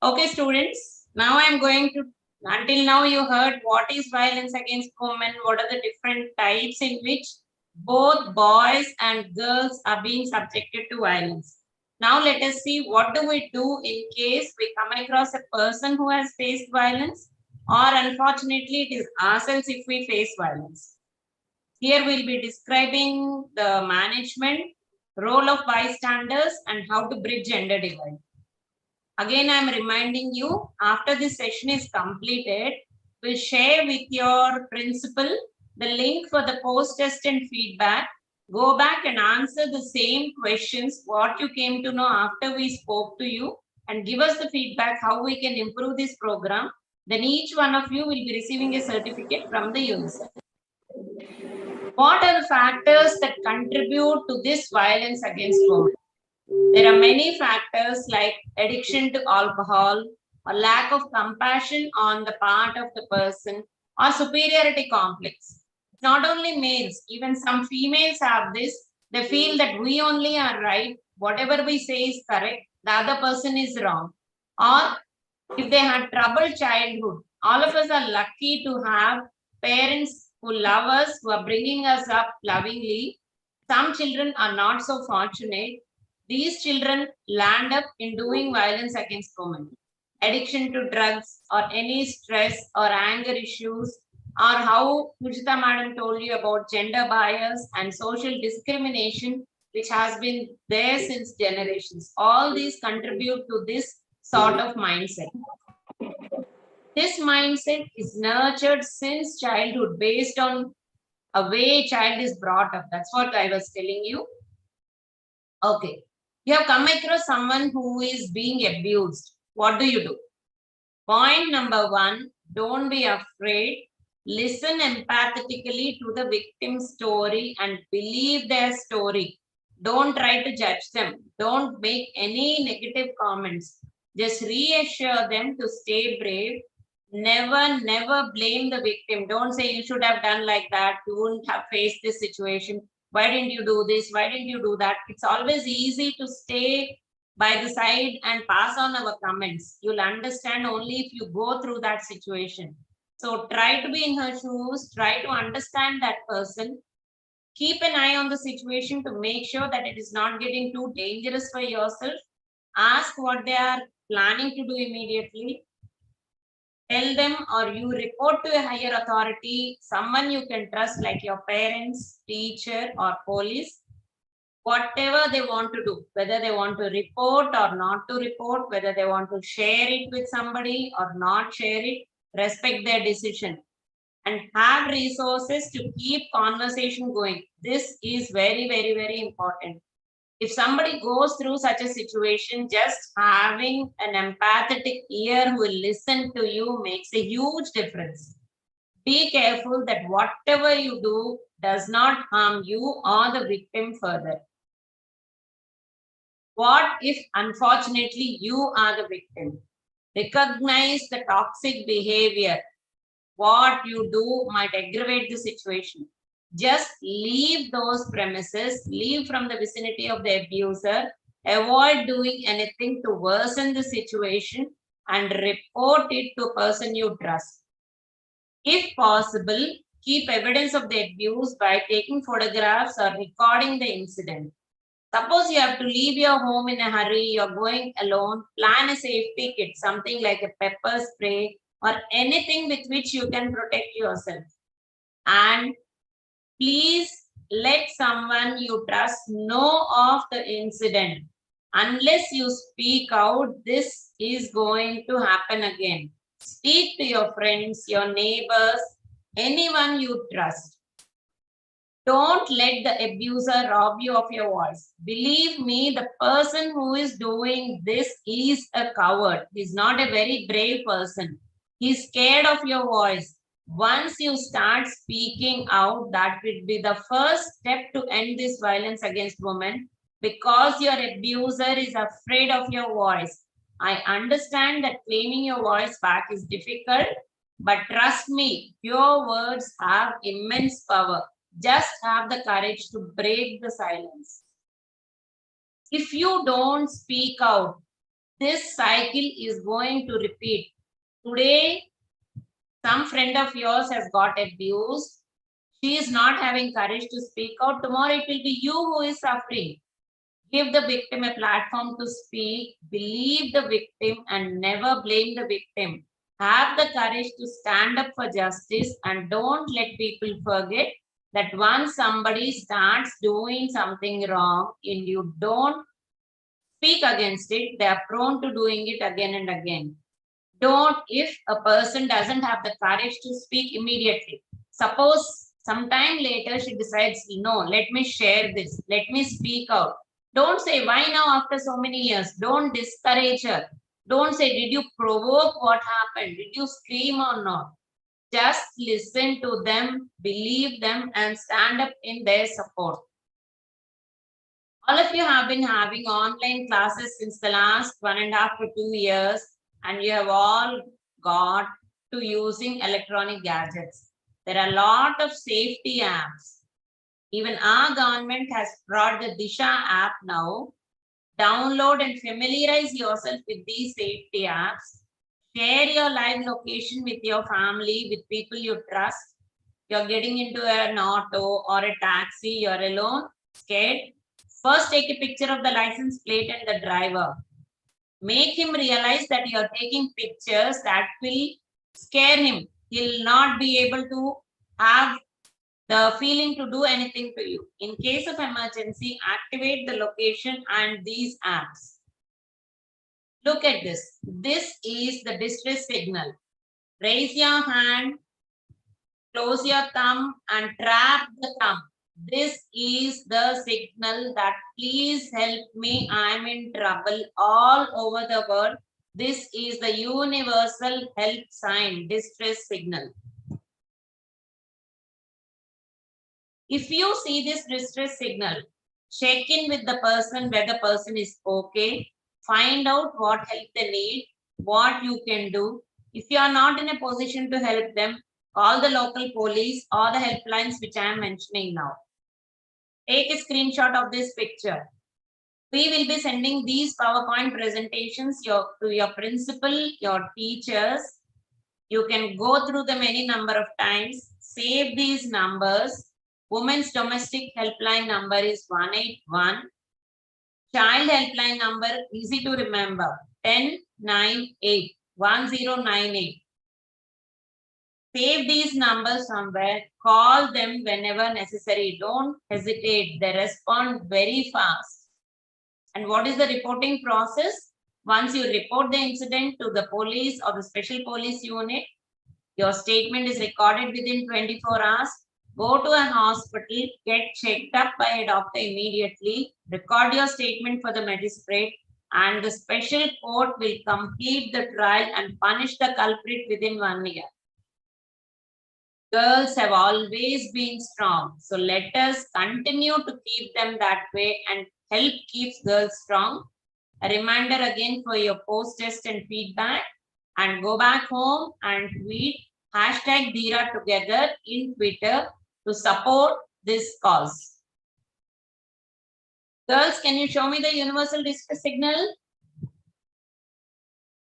Okay, students. Now I'm going to, until now you heard what is violence against women, what are the different types in which both boys and girls are being subjected to violence. Now let us see what do we do in case we come across a person who has faced violence, or unfortunately it is ourselves if we face violence. Here we'll be describing the management, role of bystanders, and how to bridge gender divide. Again, I'm reminding you, after this session is completed, we'll share with your principal the link for the post-test and feedback. Go back and answer the same questions, what you came to know after we spoke to you, and give us the feedback how we can improve this program. Then each one of you will be receiving a certificate from the UNICEF. What are the factors that contribute to this violence against women? There are many factors like addiction to alcohol, or lack of compassion on the part of the person, or superiority complex. Not only males, even some females have this. They feel that we only are right, whatever we say is correct, the other person is wrong. Or if they had troubled childhood, all of us are lucky to have parents who love us, who are bringing us up lovingly. Some children are not so fortunate. These children land up in doing violence against women. Addiction to drugs, or any stress or anger issues, or how Pujita madam told you about gender bias and social discrimination, which has been there since generations. All these contribute to this sort of mindset. This mindset is nurtured since childhood based on a way child is brought up. That's what I was telling you. Okay. You have come across someone who is being abused. What do? Point number 1, don't be afraid. Listen empathetically to the victim's story and believe their story. Don't try to judge them. Don't make any negative comments. Just reassure them to stay brave. Never blame the victim. Don't say you should have done like that. You wouldn't have faced this situation. Why didn't you do this? Why didn't you do that? It's always easy to stay by the side and pass on our comments. You'll understand only if you go through that situation. So try to be in her shoes, try to understand that person. Keep an eye on the situation to make sure that it is not getting too dangerous for yourself. Ask what they are planning to do immediately. Tell them, or you report to a higher authority, someone you can trust like your parents, teacher, or police. Whatever they want to do, whether they want to report or not to report, whether they want to share it with somebody or not share it, respect their decision and have resources to keep conversation going. This is very important. If somebody goes through such a situation, just having an empathetic ear who will listen to you makes a huge difference. Be careful that whatever you do does not harm you or the victim further. What if, unfortunately, you are the victim? Recognize the toxic behavior. What you do might aggravate the situation. Just leave those premises, leave from the vicinity of the abuser, avoid doing anything to worsen the situation, and report it to a person you trust. If possible, keep evidence of the abuse by taking photographs or recording the incident. Suppose you have to leave your home in a hurry, you're going alone, plan a safety kit, something like a pepper spray or anything with which you can protect yourself. And please let someone you trust know of the incident. Unless you speak out, this is going to happen again. Speak to your friends, your neighbors, anyone you trust. Don't let the abuser rob you of your voice. Believe me, the person who is doing this is a coward. He's not a very brave person. He's scared of your voice. Once you start speaking out, that will be the first step to end this violence against women, because your abuser is afraid of your voice. I understand that claiming your voice back is difficult, but trust me, your words have immense power. Just have the courage to break the silence. If you don't speak out, this cycle is going to repeat. Today, some friend of yours has got abused. She is not having courage to speak out. Tomorrow it will be you who is suffering. Give the victim a platform to speak. Believe the victim and never blame the victim. Have the courage to stand up for justice, and don't let people forget that once somebody starts doing something wrong and you don't speak against it, they are prone to doing it again and again. Don't, if a person doesn't have the courage to speak immediately, suppose sometime later she decides, no, let me share this, let me speak out. Don't say, why now after so many years? Don't discourage her. Don't say, did you provoke what happened? Did you scream or not? Just listen to them, believe them, and stand up in their support. All of you have been having online classes since the last 1.5 to 2 years, and you have all got to using electronic gadgets. There are a lot of safety apps. Even our government has brought the Disha app now. Download and familiarize yourself with these safety apps. Share your live location with your family, with people you trust. You're getting into an auto or a taxi, you're alone, scared. First, take a picture of the license plate and the driver. Make him realize that you're taking pictures. That will scare him. He'll not be able to have the feeling to do anything to you. In case of emergency, activate the location and these apps. Look at this. This is the distress signal. Raise your hand, close your thumb, and trap the thumb. This is the signal that please help me, I'm in trouble all over the world. This is the universal help sign, distress signal. If you see this distress signal, check in with the person whether the person is okay. Find out what help they need, what you can do. If you are not in a position to help them, call the local police or the helplines which I am mentioning now. Take a screenshot of this picture. We will be sending these PowerPoint presentations to your principal, your teachers. You can go through them any number of times. Save these numbers. Women's domestic helpline number is 181. Child helpline number, easy to remember, 1098, 1098. Save these numbers somewhere. Call them whenever necessary. Don't hesitate. They respond very fast. And what is the reporting process? Once you report the incident to the police or the special police unit, your statement is recorded within 24 hours. Go to a hospital, get checked up by a doctor immediately, record your statement for the magistrate, and the special court will complete the trial and punish the culprit within 1 year. Girls have always been strong, so let us continue to keep them that way and help keeps girls strong. A reminder again for your post-test and feedback, and go back home and tweet #Dheera together in Twitter to support this cause. Girls, can you show me the universal distress signal?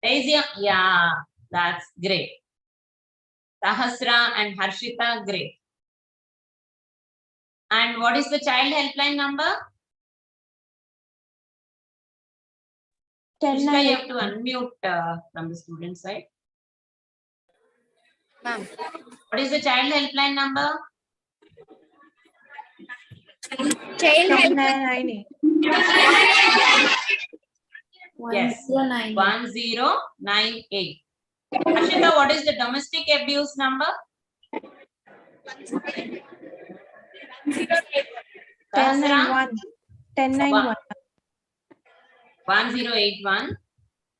Raise your, yeah, that's great. Sahasra and Harshita, great. And what is the child helpline number? Harshita, you have to unmute from the student side. Ma'am. What is the child helpline number? Child helpline. Yes, 1098. Ashita, what is the domestic abuse number? 1091. 1091. 1081.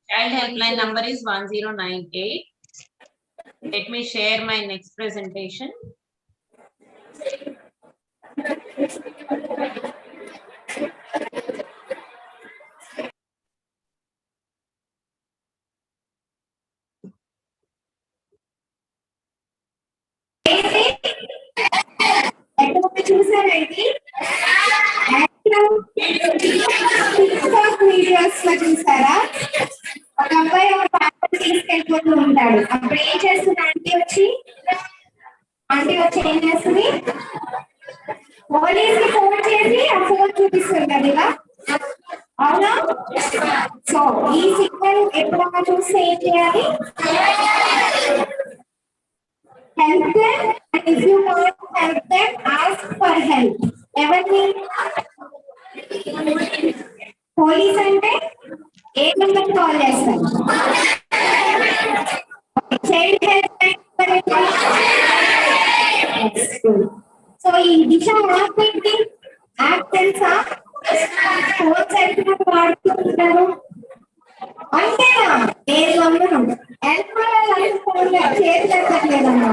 Child helpline number is 1098. Let me share my next presentation. చూసారండి videos లో చూసారా ఒక అబ్బాయి ఒక పాప తీసుకెళ్ళిపోతూ ఉంటాడు. అప్పుడు ఏం చేస్తుంది ఆంటీ వచ్చి ఏం చేస్తుంది, పోలీస్ కి ఫోన్ చేసి ఆ ఫోన్ చూపిస్తుంది ఇలా, అవునా? సో ఈ సిగ్నల్ ఎప్పుడన్నా చూస్తే ఏం చేయాలి? Help them, and if you want to help them, ask for help. ఎవరిని? పోలీస్ అంటే ఏ నెంబర్ కాల్ చేస్తారు? Child help line. సో ఈ దిశ యాప్ ఏంటి? యాప్ తెలుసా? ఫోన్ సరిగ్గా వాడుతూ ఉంటారు అంతేనా? నేను నమ్మను. ఫోన్ చేసేదమ్మా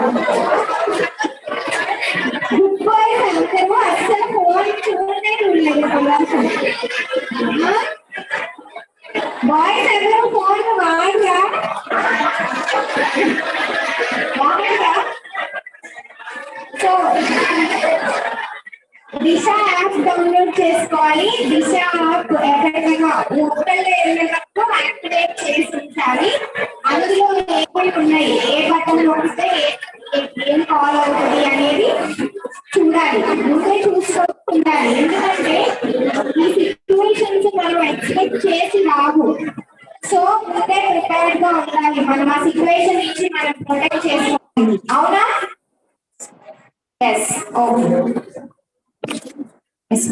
గుడ్ బాయ్స్ అందరూ అసలు ఫోన్ చూడనే చూడలేదు. బాయ్స్ అందరూ ఫోన్ వాడరా? సో దిశ యాప్ డౌన్లోడ్ చేసుకోవాలి. దిశ యాప్ ఎక్కడైనా లోకల్ వెళ్ళినప్పుడు యాక్టివేట్ చేసి ఉంచాలి. అందులో ఏమేమి ఉన్నాయి, ఏ బటన్ నొక్కితే ఏం కాల్ అవుతుంది అనేది చూడాలి. ముందే చూసుకుంటారు. ఎందుకంటే ఈ సిచ్యువేషన్స్ మనం ఎక్స్పెక్ట్ చేసి రావు. సో ముందే ప్రిపేర్డ్ గా ఉండాలి. మనం ఆ సిచ్యువేషన్ నుంచి మనం ప్రొటెక్ట్ చేసుకోవాలి. అవునా? Yes. Okay. Yes.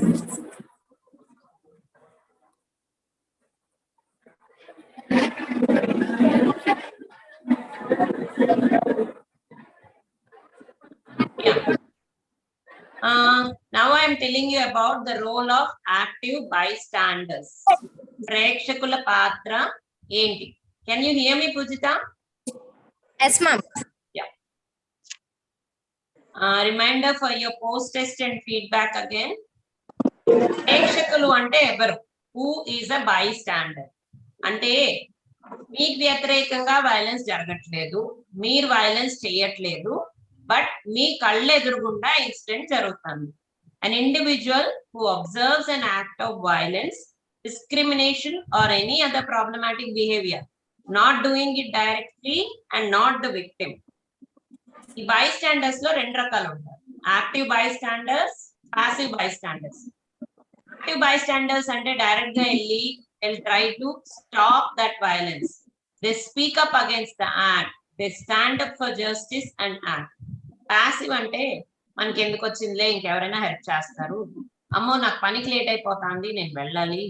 Now I am telling you about the role of active bystanders. ప్రేక్షకుల పాత్ర ఏంటి? Can you hear me, Pujita? Yes, ma'am. Yeah. Reminder for your post test and feedback again. ప్రేక్షకులు అంటే ఎవరు? Who is a by stander అంటే మీకు వ్యతిరేకంగా violence జరగట్లేదు, మీరు వైలెన్స్ చేయట్లేదు, బట్ మీ కళ్ళ ఎదురుగుండా ఇన్సిడెంట్ జరుగుతుంది. An individual who absorbs an act of violence, discrimination or any other problematic behavior, not doing it directly and not the victim. ఈ bystanders లో రెండు రకాలు ఉంటారు. Active bystanders, passive bystanders. Active bystanders అంటే direct గా వెళ్ళి they'll try to stop that violence. They speak up against the act. They stand up for justice and act. Passive అంటే మనకి ఎందుకు వచ్చిందిలే, ఇంకెవరైనా హెల్ప్ చేస్తారు, అమ్మో నాకు పనికి లేట్ అయిపోతుంది నేను వెళ్ళాలి,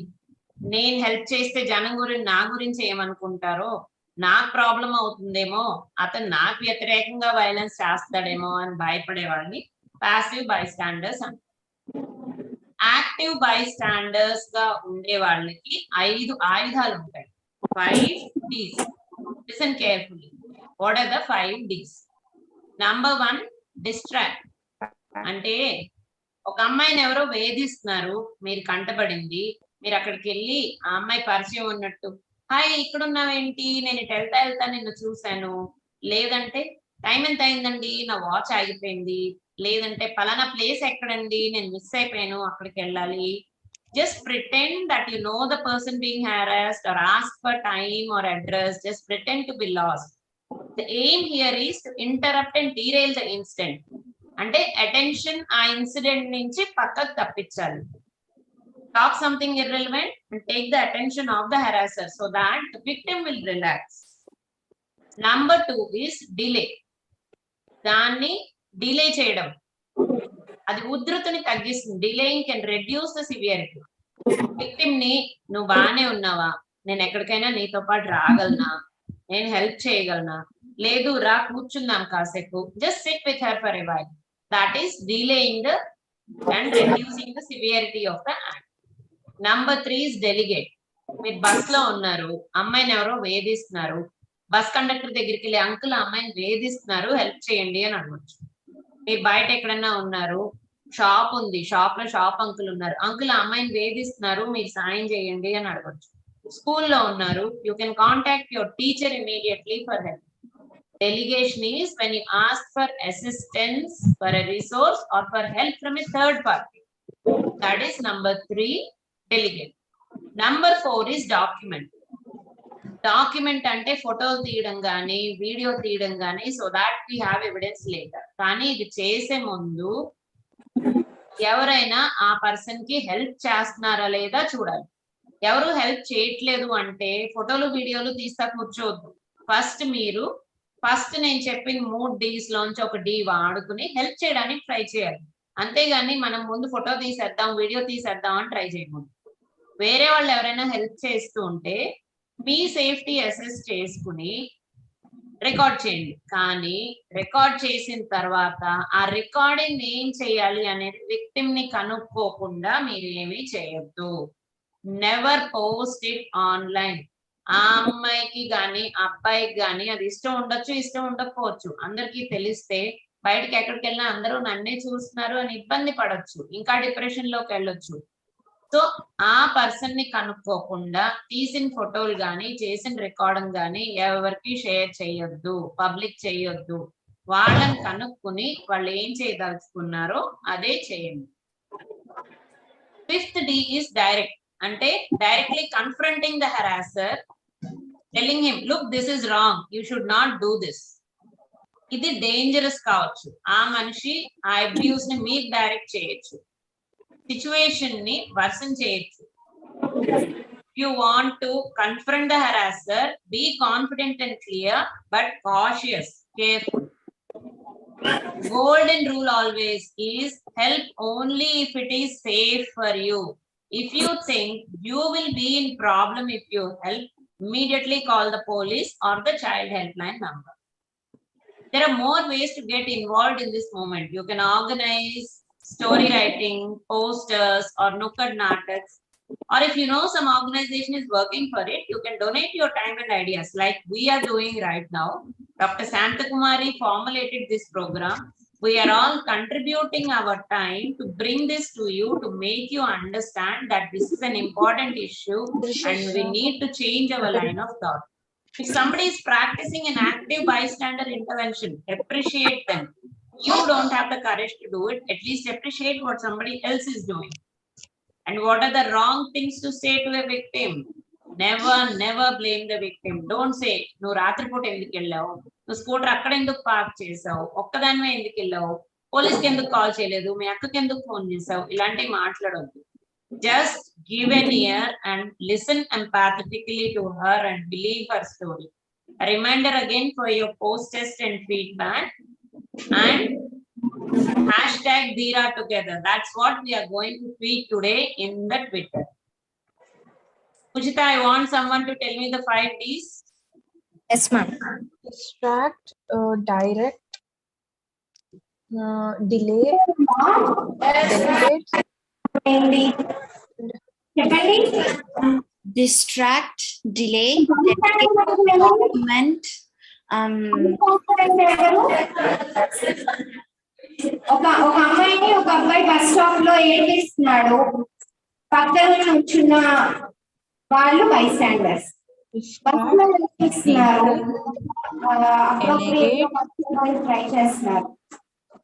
నేను హెల్ప్ చేస్తే జనం గురించి నా గురించి ఏమనుకుంటారో, నాకు ప్రాబ్లం అవుతుందేమో, అతను నాకు వ్యతిరేకంగా వైలెన్స్ చేస్తాడేమో అని భయపడే వాళ్ళని పాసివ్ బైస్టాండర్స్ అంటారు. యాక్టివ్ బైస్టాండర్స్ గా ఉండే వాళ్ళకి 5 ఆయుధాలు ఉంటాయి. 5 Ds. Listen carefully. What are the 5 Ds? Number 1, distract. అంటే ఒక అమ్మాయిని ఎవరో వేధిస్తున్నారు, మీరు కంటపడింది, మీరు అక్కడికి వెళ్ళి ఆ అమ్మాయి పరిచయం ఉన్నట్టు, హాయ్ ఇక్కడ ఉన్నావేంటి, నేను ఇటు వెళ్తా నిన్ను చూశాను, లేదంటే టైం ఎంత అయిందండి నా వాచ్ ఆగిపోయింది, లేదంటే పలానా ప్లేస్ ఎక్కడండి నేను మిస్ అయిపోయాను అక్కడికి వెళ్ళాలి. Just pretend that you know the person being harassed or ask for time or address. Just pretend to be lost. The aim here is to interrupt and derail the incident. అంటే attention ఆ incident నుంచి పక్కకు తప్పించాలి. Talk something irrelevant and take the attention of the harasser so that the victim will relax. Number 2 is delay. దాన్ని delay చేయడం, అది ఉధృతిని తగ్గిస్తుంది. Delaying can reduce the severity. Victim ని నువ్వు బాగానే ఉన్నావా, నేను ఎక్కడికైనా నీతో పాటు రాగలనా, నేను హెల్ప్ చేయగలనా, లేదు రా కూర్చుందాం కాసేపు, just SIT with her for a while. That is delaying the and reducing the severity of the act. Number 3 is delegate. మీరు బస్ లో ఉన్నారు, అమ్మాయిని ఎవరో వేధిస్తున్నారు, బస్ కండక్టర్ దగ్గరికి వెళ్ళి అంకుల్ అమ్మాయిని వేధిస్తున్నారు, హెల్ప్ చేయండి అని అడగొచ్చు. మీరు బయట ఎక్కడన్నా ఉన్నారు, షాప్ ఉంది, షాప్ లో షాప్ అంకుల్ ఉన్నారు, అంకుల్ అమ్మాయిని వేధిస్తున్నారు, మీరు సాయం చేయండి అని అడగొచ్చు. స్కూల్లో ఉన్నారు, you can contact your teacher immediately for help. Delegation is when you ask for assistance, for a resource or for help from a third party. That is number 3, delegate. Number 4 is document. Document ante photos తీయడం గానీ video తీయడం గానీ so that we have evidence later. కానీ ఇది చేసే ముందు ఎవరైనా ఆ పర్సన్ కి హెల్ప్ చేస్తున్నారా లేదా చూడాలి. ఎవరు హెల్ప్ చేయట్లేదు అంటే ఫోటోలు వీడియోలు తీస్తా కూర్చోవద్దు. ఫస్ట్ నేను చెప్పిన 3 Ds లోంచి ఒక D వాడుకుని హెల్ప్ చేయడానికి ట్రై చేయాలి. అంతేగాని మనం ముందు ఫోటో తీసేద్దాం, వీడియో తీసేద్దాం అని ట్రై చేయకూడదు. వేరే వాళ్ళు ఎవరైనా హెల్ప్ చేస్తూ ఉంటే మీ సేఫ్టీ అసెస్ చేసుకుని రికార్డ్ చేయండి. కానీ రికార్డ్ చేసిన తర్వాత ఆ రికార్డింగ్ ఏం చేయాలి అనేది విక్టిమ్ ని కనుక్కోకుండా మీరు ఏమీ చేయొద్దు. Never post it online. ఆ అమ్మాయికి గాని అబ్బాయికి గాని అది ఇష్టం ఉండొచ్చు, ఇష్టం ఉండకపోవచ్చు. అందరికీ తెలిస్తే బయటకి ఎక్కడికి వెళ్ళినా అందరూ నన్నే చూస్తున్నారు అని ఇబ్బంది పడొచ్చు, ఇంకా డిప్రెషన్ లోకి వెళ్ళొచ్చు. సో ఆ పర్సన్ ని కనుక్కోకుండా తీసిన ఫోటోలు గాని చేసిన రికార్డింగ్ గాని ఎవరికి షేర్ చేయొద్దు, పబ్లిక్ చేయొద్దు. వాళ్ళని కనుక్కుని వాళ్ళు ఏం చేయదలుచుకున్నారో అదే చేయండి. 5th D is direct. అంటే directly confronting the harasser, telling him look this is wrong, you should not do this. ఇది డేంజరస్ కావచ్చు. ఆ మనిషి ఆ అబ్యూస్ ని మీకు డైరెక్ట్ చేయొచ్చు, సిచ్యువేషన్ ని వర్సన్ చేయొచ్చు. You want to confront the harasser, be confident and clear, but cautious, careful. Golden rule always is help only if it is safe for you. If you think you will be in problem if you help, immediately call the police or the child helpline number. There are more ways to get involved in this moment. You can organize story writing, posters or nukkad nataks. Or if you know some organization is working for it, you can donate your time and ideas like we are doing right now. Dr. Santakumari formulated this program. We are all contributing our time to bring this to you to make you understand that this is an important issue and we need to change our line of thought. If somebody is practicing an active bystander intervention, appreciate them. You don't have the courage to do it. At least appreciate what somebody else is doing. And what are the wrong things to say to a victim? Never blame the victim. Don't say, "No ratripota enduku ellavu, no scooter akkada enduku park chesavu, okkadanve enduku ellavu, police ki enduku call cheyaledu, mee akkaki enduku phone chesavu," ilanti maatladoddu. Just give an ear and listen empathetically to her and believe her story. A reminder again for your post test and feedback, and hashtag Dheera together. That's what we are going to tweet today in the Twitter. Pujita, I want someone to tell me the 5 Ds. Yes, ma'am. Distract, direct, delay, delegate, Distract, delay, document, ఒక అమ్మాయిని ఒక అబ్బాయి bus stop లో ఏడిస్తున్నాడు, పక్కన కూర్చున్న వాళ్ళు బైస్టాండర్స్. Bus లో ఏడిస్తున్నారు, try చేస్తున్నారు.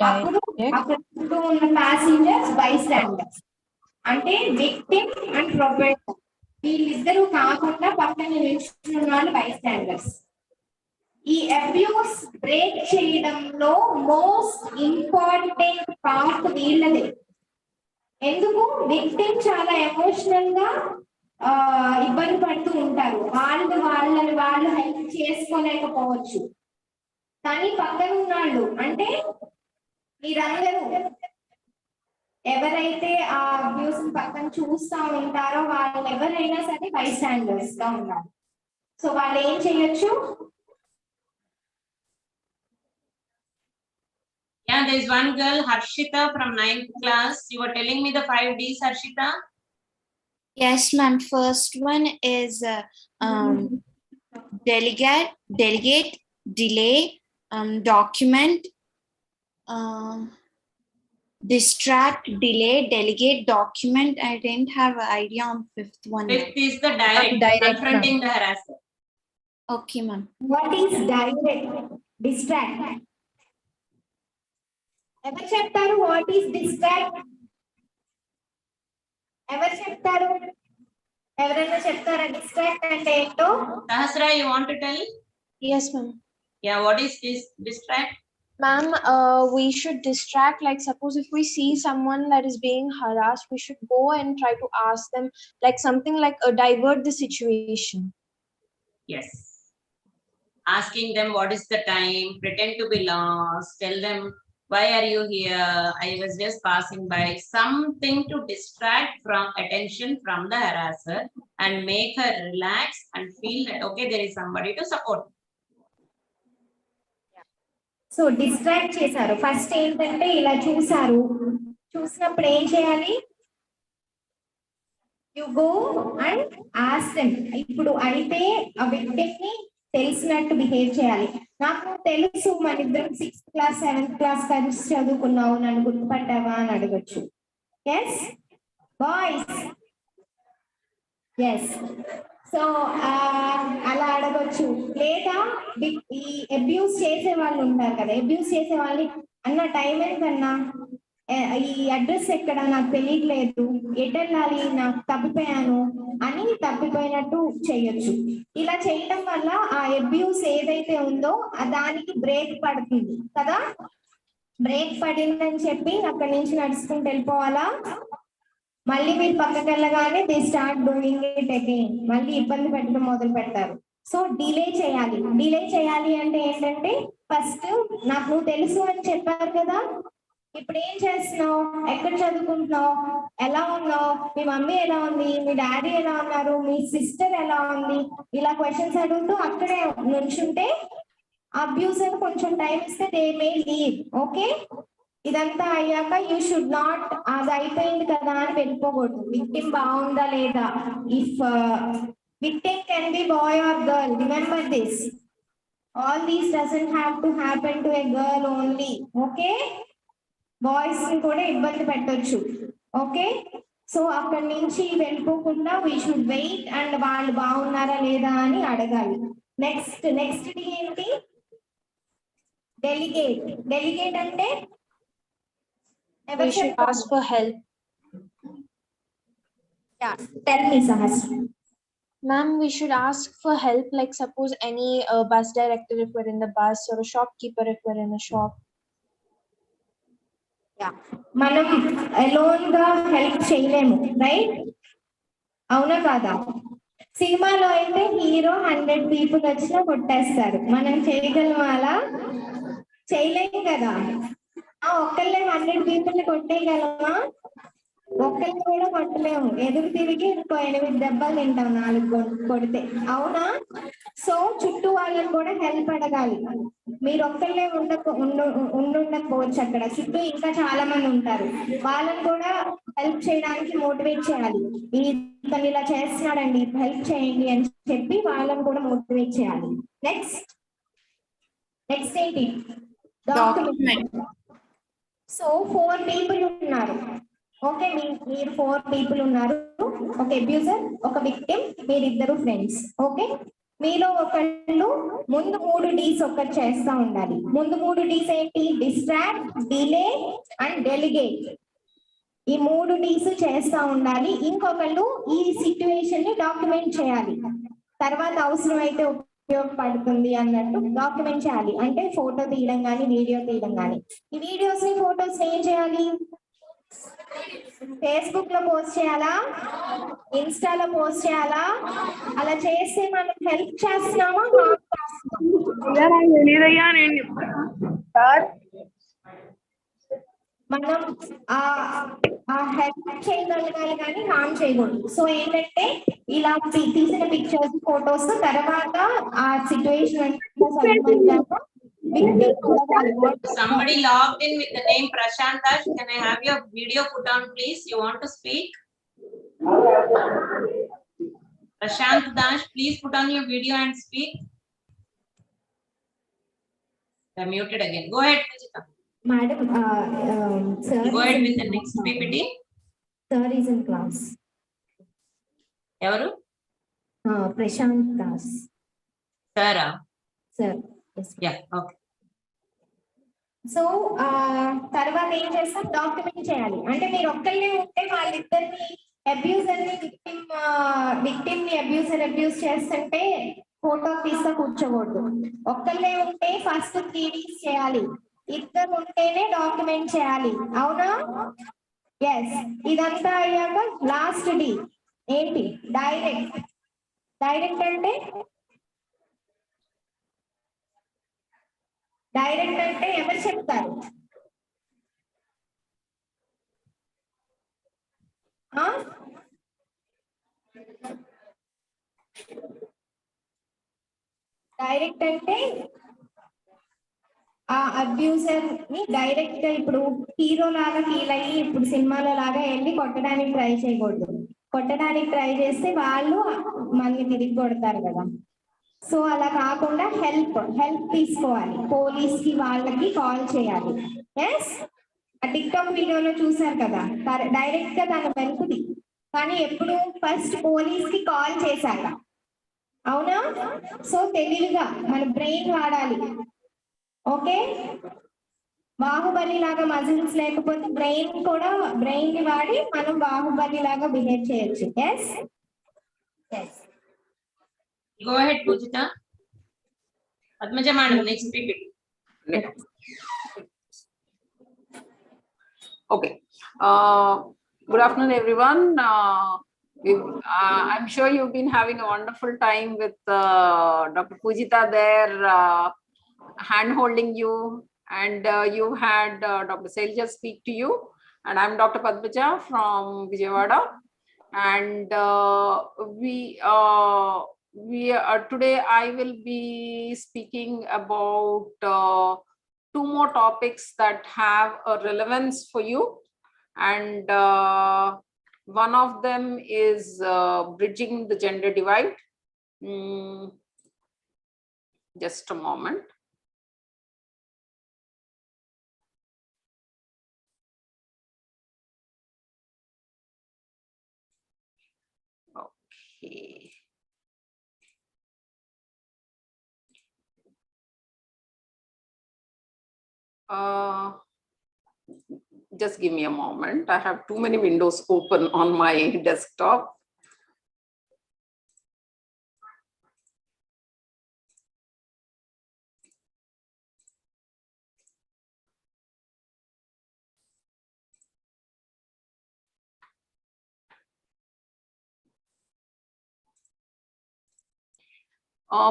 అప్పుడు అక్కడ చుట్టూ ఉన్న ప్యాసింజర్స్ బైస్టాండర్స్. అంటే విక్టిమ్ అండ్ ప్రొపరేటర్ వీళ్ళిద్దరూ కాకుండా పక్కన నిల్చున్న వాళ్ళు బైస్టాండర్స్. ఈ అబ్యూస్ బ్రేక్ చేయడంలో మోస్ట్ ఇంపార్టెంట్ పార్ట్ వీళ్ళదే. ఎందుకు? విక్టిమ్ చాలా ఎమోషనల్ గా ఇబ్బంది పడుతూ ఉంటారు. వాళ్ళు హెల్ప్ చేసుకోలేకపోవచ్చు. కానీ పక్కన ఉన్నాళ్ళు అంటే మీరందరూ ఎవరైతే ఆ అబ్యూస్ పక్కన చూస్తా ఉంటారో వాళ్ళు ఎవరైనా సరే బైస్టాండర్స్ గా ఉన్నారు. సో వాళ్ళు ఏం చేయొచ్చు? Yeah, there's one girl, Harshita from 9th class. You were telling me the 5 Ds, Harshita. Yes, ma'am. First one is delegate, delay, document, distract, delay, delegate, document. I didn't have an idea on fifth one. Fifth is the direct, Direct, confronting the harasser. Okay, ma'am. What is direct? Distract. ఎవరు చెప్తారు what is distract? ఎవరు చెప్తారు? ఎవరైనా చెప్తారా distract అంటే ఏంటో? Sahasra, you want to tell? Yes, ma'am. Yeah, what is this distract? Ma'am, we should distract, like suppose if we see someone that is being harassed, we should go and try to ask them like something like divert the situation. Yes. Asking them what is the time, pretend to be lost, tell them why are you here? I was just passing by. Something to distract from attention from the harasser and make her relax and feel that okay, there is somebody to support. So distract చేశారు. First ఏంటంటే ఇలా చూసారు, చూసినప్పుడు ఏం చేయాలి? You go and ask them. ఇప్పుడు అయితే ఆ వ్యక్తిని తెలిసినట్టు బిహేవ్ చేయాలి. నాకు తెలుసు మన ఇద్దరం 6th క్లాస్ 7th క్లాస్ కలిసి చదువుకున్నావు, నన్ను గుర్తుపట్టావా అని అడగచ్చు. Yes boys, yes. సో అలా అడగొచ్చు. లేదా ఈ అబ్యూస్ చేసే వాళ్ళు ఉంటారు కదా, అబ్యూస్ చేసే వాళ్ళని అన్న టైం ఎంతన్నా, ఈ అడ్రస్ ఎక్కడ నాకు తెలియట్లేదు, ఎటెళ్ళాలి, నాకు తప్పిపోయాను అని తప్పిపోయినట్టు చేయొచ్చు. ఇలా చేయడం వల్ల ఆ అబ్యూస్ ఏదైతే ఉందో దానికి బ్రేక్ పడుతుంది కదా. బ్రేక్ పడిందని చెప్పి అక్కడి నుంచి నడుచుకుంటూ వెళ్ళిపోవాలా? మళ్ళీ మీరు పక్కకి వెళ్ళగానే they start doing it again, మళ్ళీ ఇబ్బంది పెట్టడం మొదలు పెడతారు. సో డిలే చేయాలి. డిలే చేయాలి అంటే ఏంటంటే ఫస్ట్ నాకు నువ్వు తెలుసు అని చెప్పారు కదా, ఇప్పుడు ఏం చేస్తున్నావు, ఎక్కడ చదువుకుంటున్నావు, ఎలా ఉన్నావు, మీ మమ్మీ ఎలా ఉంది, మీ డాడీ ఎలా ఉన్నారు, మీ సిస్టర్ ఎలా ఉంది, ఇలా క్వశ్చన్స్ అడుగుతూ అక్కడే నుంచుంటే అబ్యూసర్ కొంచెం టైం ఇస్తే దే మే లీవ్. ఓకే, ఇదంతా అయ్యాక యూ షుడ్ నాట్ అది అయిపోయింది కదా అని వెళ్ళిపోకూడదు. విక్టిమ్ బాగుందా లేదా, if victim can be boy or girl, remember this. All these doesn't have to happen to a girl only. Okay, boys ని కూడా ఇబ్బంది పెట్టొచ్చు. ఓకే, సో అక్కడి నుంచి వెళ్ళిపోకుండా వీ షుడ్ వెయిట్ అండ్ వాళ్ళు బాగున్నారా లేదా అని అడగాలి. నెక్స్ట్ ఏంటి? డెలిగేట్. డెలిగేట్ అంటే We should ask for help. Yeah, tell me, Sahasra. Ma'am, we should ask for help, like suppose any bus director if we're in the bus, or a shopkeeper if we're in a shop. Yeah, మనం alone గా help చేయలేము, right? అవునా కాదా? సినిమాలో అయితే hero 100 people వచ్చినా కొట్టేస్తారు, మనం చేయగలమా అలా? చేయలేము కదా. ఒక్కళ్ళే 100 పీపుల్ కొట్టేయగలమా? ఒక్కళ్ళు కూడా కొట్టలేము. ఎదురు తిరిగి 8 దెబ్బలు తింటాం 4 కొడితే, అవునా? సో చుట్టూ వాళ్ళని కూడా హెల్ప్ అడగాలి. మీరు ఒక్కళ్ళే ఉండకపోవచ్చు, అక్కడ చుట్టూ ఇంకా చాలా మంది ఉంటారు, వాళ్ళని కూడా హెల్ప్ చేయడానికి మోటివేట్ చేయాలి. ఇతను ఇలా చేస్తున్నాడండి, హెల్ప్ చేయండి అని చెప్పి వాళ్ళని కూడా మోటివేట్ చేయాలి. నెక్స్ట్ ఏంటి? డాక్యుమెంట్. సో 4 పీపుల్ ఉన్నారు. ఓకే, మీరు 4 పీపుల్ ఉన్నారు. ఒక అబ్యూజర్, ఒక విక్టిమ్, మీరిద్దరు ఫ్రెండ్స్. ఓకే, మీలో ఒకళ్ళు ముందు 3 డీస్ ఒక్కటి చేస్తా ఉండాలి. ముందు 3 డీస్ ఏంటి? Distract, delay and delegate. ఈ 3 డీస్ చేస్తా ఉండాలి. ఇంకొకళ్ళు ఈ సిచ్యువేషన్ ని డాక్యుమెంట్ చేయాలి. తర్వాత అవసరం అయితే ఉపయోగపడుతుంది అన్నట్టు డాక్యుమెంట్ చేయాలి. అంటే ఫోటో తీయడం కానీ, వీడియో తీయడం కానీ. ఈ వీడియోస్ ని, ఫోటోస్ ఏం చేయాలి? ఫేస్బుక్ లో పోస్ట్ చేయాలా, ఇన్స్టాలో పోస్ట్ చేయాలా? అలా చేస్తే మనం హెల్ప్ చేస్తున్నామా? మనం హెల్ప్ చేయగలగాలి కానీ హార్మ్ చేయకూడదు. సో ఏంటంటే ఇలా తీసిన పిక్చర్స్, ఫోటోస్ తర్వాత ఆ situation Somebody logged in with the name Prashantash. Can I have your video put on, please? You want to speak? Prashant Dash, please put on your video and speak. They're muted again. Go ahead, Pujita. Madam, sir. Go ahead with the next PPT. Sir is in class. Evaru? Prashant Das. Sarah. Sir. Yes. Yeah, okay. So తర్వాత ఏం చేస్తాం, document చేయాలి. అంటే మీరు ఒక్కళ్ళే ఉంటే వాళ్ళిద్దరిని abuser ని విక్టిమ్ ని అబ్యూజ్ చేస్తుంటే ఫోటో తీస్తా కూర్చోకూడదు. ఒక్కళ్ళే ఉంటే ఫస్ట్ 3 days చేయాలి, ఇద్దరు ఉంటేనే డాక్యుమెంట్ చేయాలి. అవునా? ఎస్. ఇదంతా అయ్యాక లాస్ట్ డి ఏంటి, డైరెక్ట్. డైరెక్ట్ అంటే ఎవరు చెప్తారు? డైరెక్ట్ అంటే ఆ అబ్యూజర్ ని డైరెక్ట్ గా ఇప్పుడు హీరో లాగా ఫీల్ అయ్యి ఇప్పుడు సినిమాలో లాగా వెళ్ళి కొట్టడానికి ట్రై చేయకూడదు. కొట్టడానికి ట్రై చేస్తే వాళ్ళు మనల్ని తిరిగి కొడతారు కదా. సో అలా కాకుండా హెల్ప్ తీసుకోవాలి. పోలీస్ కి వాళ్ళకి కాల్ చేయాలి. ఎస్, ఆ టిక్టాక్ వీడియోలో చూసారు కదా, డైరెక్ట్ గా తన వెనుకది, కానీ ఎప్పుడు ఫస్ట్ పోలీస్ కి కాల్ చేశాక. అవునా? సో తెలివిగా మన బ్రెయిన్ వాడాలి. ఓకే, బాహుబలి లాగా మజిల్స్ లేకపోతే బ్రెయిన్ ని వాడి మనం బాహుబలి లాగా బిహేవ్ చేయొచ్చు. Yes yes. Go ahead, Pujita. Padmaja madam, next PPT. Okay. Good afternoon, everyone. I'm sure you've been having a wonderful time with Dr. Pujita there, hand-holding you, and you had Dr. Selja speak to you. And I'm Dr. Padmaja from Vijayawada. And today I will be speaking about 2 more topics that have a relevance for you, and one of them is bridging the gender divide. Just a moment. Okay. Just give me a moment. I have too many windows open on my desktop.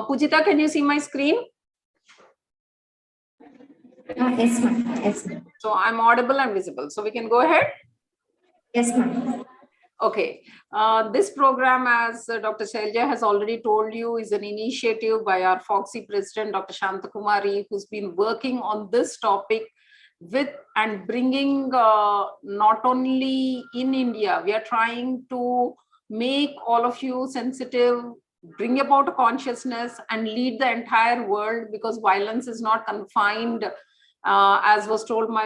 Pujita, can you see my screen? Yes, ma'am. Yes, ma'am. So I'm audible and visible. So we can go ahead? Yes, ma'am. Okay. This program, as Dr. Selja has already told you, is an initiative by our Foxy president, Dr. Shantakumari, who's been working on this topic with and bringing not only in India, we are trying to make all of you sensitive, bring about a consciousness and lead the entire world, because violence is not confined, as was told my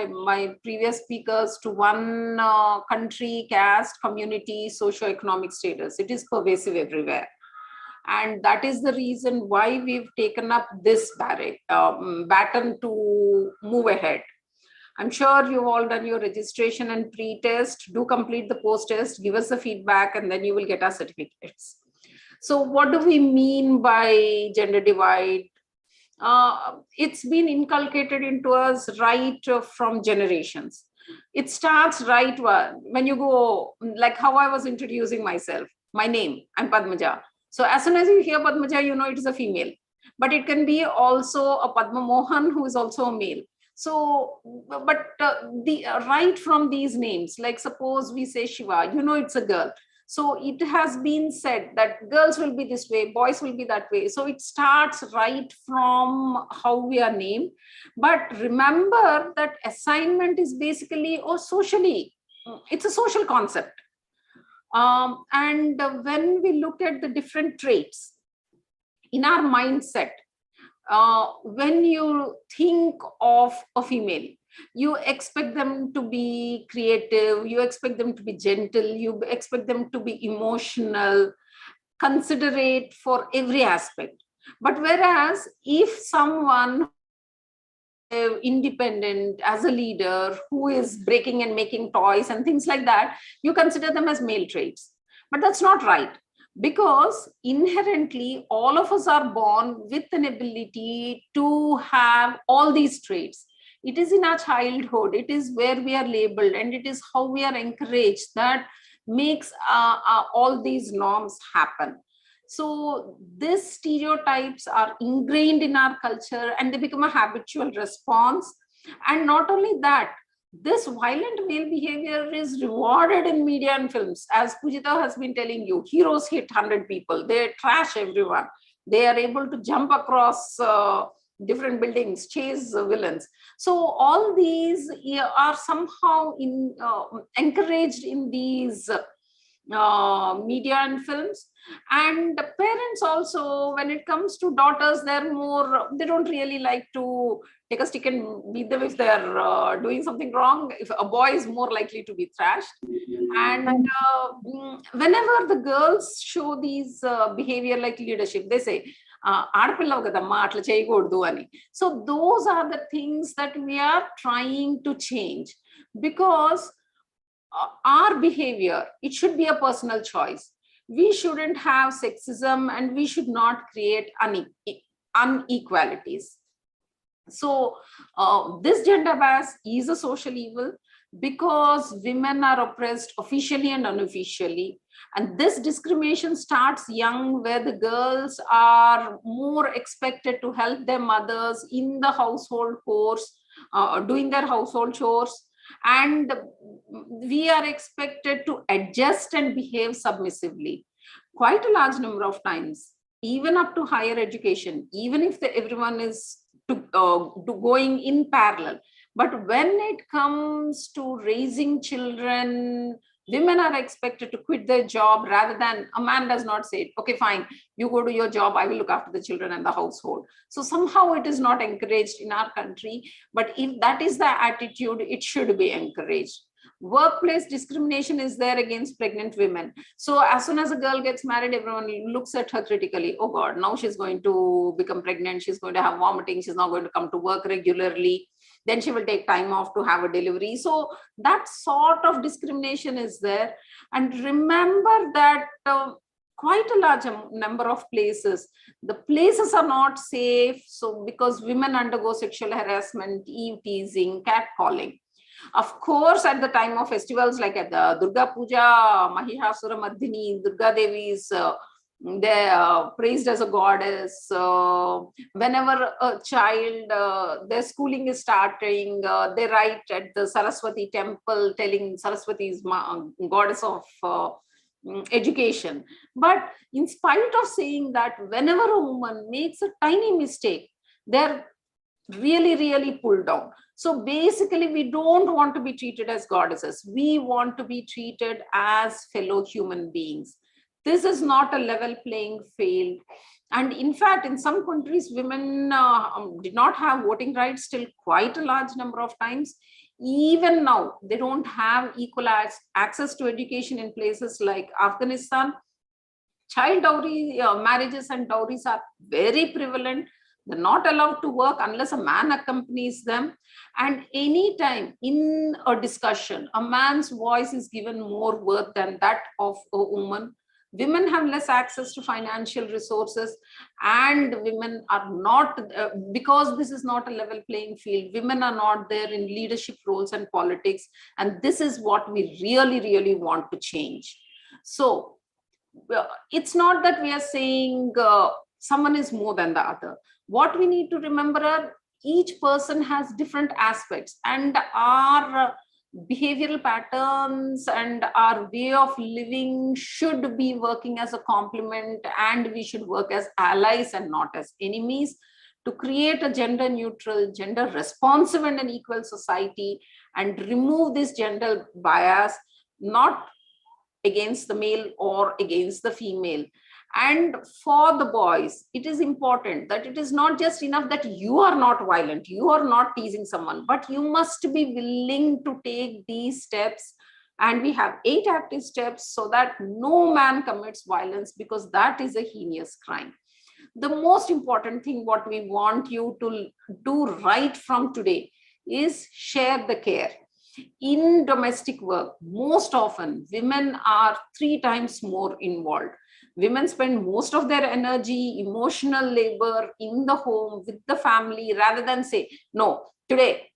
previous speakers, to one country, caste, community, socio-economic status. It is pervasive everywhere. And that is the reason why we've taken up this baton to move ahead. I'm sure you've all done your registration and pre-test. Do complete the post-test, give us the feedback, and then you will get our certificates. So what do we mean by gender divide? It's been inculcated into us right from generations. It starts right when you go, like how I was introducing myself, my name, I'm Padmaja. So as soon as you hear Padmaja, you know it is a female, but it can be also a Padma Mohan who is also a male. So, but right from these names, like suppose we say Shiva, you know it's a girl. So it has been said that girls will be this way, boys will be that way. So it starts right from how we are named. But remember that assignment is basically, or socially, it's a social concept. And when we look at the different traits in our mindset, when you think of a female, you expect them to be creative, you expect them to be gentle, you expect them to be emotional, considerate for every aspect. But whereas if someone independent as a leader who is breaking and making toys and things like that, you consider them as male traits. But that's not right, because inherently all of us are born with an ability to have all these traits. It is in our childhood, it is where we are labeled, and it is how we are encouraged that makes all these norms happen. So these stereotypes are ingrained in our culture and they become a habitual response. And not only that, this violent male behavior is rewarded in media and films. As Pujita has been telling you, heroes hit 100 people, they trash everyone, they are able to jump across different buildings, chase villains. So all these are somehow encouraged in these media and films. And parents also, when it comes to daughters, they don't really like to take a stick and beat them if they're doing something wrong. If a boy is more likely to be thrashed. And whenever the girls show these behavior like leadership, they say, so those are the things that we are trying to change, because our behavior, it should be a personal choice. We shouldn't have sexism and we should not create inequalities. So this gender bias is a social evil, because women are oppressed officially and unofficially. And this discrimination starts young, where the girls are more expected to help their mothers in the household chores, doing their household chores. And we are expected to adjust and behave submissively. Quite a large number of times, even up to higher education, even if everyone is going in parallel. But when it comes to raising children, women are expected to quit their job, rather than a man does not say, okay, fine, you go to your job, I will look after the children and the household. So somehow it is not encouraged in our country. But if that is the attitude, it should be encouraged. Workplace discrimination is there against pregnant women. So as soon as a girl gets married, everyone looks at her critically. Oh God, now she's going to become pregnant. She's going to have vomiting. She's not going to come to work regularly. Then she will take time off to have a delivery. So that sort of discrimination is there. And remember that quite a large number of places, the places are not safe. So because women undergo sexual harassment, eve teasing, catcalling. Of course, at the time of festivals like at the Durga Puja, Mahishasura Mardini, Durga Devi is they're praised as a goddess. Whenever a child, their schooling is starting, they write at the Saraswati temple telling Saraswati is goddess of education. But in spite of saying that, whenever a woman makes a tiny mistake, they're really pulled down. So basically, we don't want to be treated as goddesses. We want to be treated as fellow human beings. This is not a level playing field. And in fact, in some countries, women did not have voting rights till quite a large number of times. Even now, they don't have equal access to education in places like Afghanistan. Child dowry marriages and dowries are very prevalent. They're not allowed to work unless a man accompanies them. And anytime in a discussion, a man's voice is given more worth than that of a woman. Women have less access to financial resources, and women are not, because this is not a level playing field, women are not there in leadership roles and politics. And this is what we really want to change. So it's not that we are saying someone is more than the other. What we need to remember are each person has different aspects, and our behavioral patterns and our way of living should be working as a complement, and we should work as allies and not as enemies to create a gender neutral, gender responsive and an equal society, and remove this gender bias, not against the male or against the female. And for the boys, it is important that it is not just enough that you are not violent, you are not teasing someone, but you must be willing to take these steps. And we have 8 active steps so that no man commits violence, because that is a heinous crime. The most important thing what we want you to do right from today is share the care. In domestic work, most often women are 3 times more involved. Women spend most of their energy, emotional labor in the home with the family, rather than say, no, today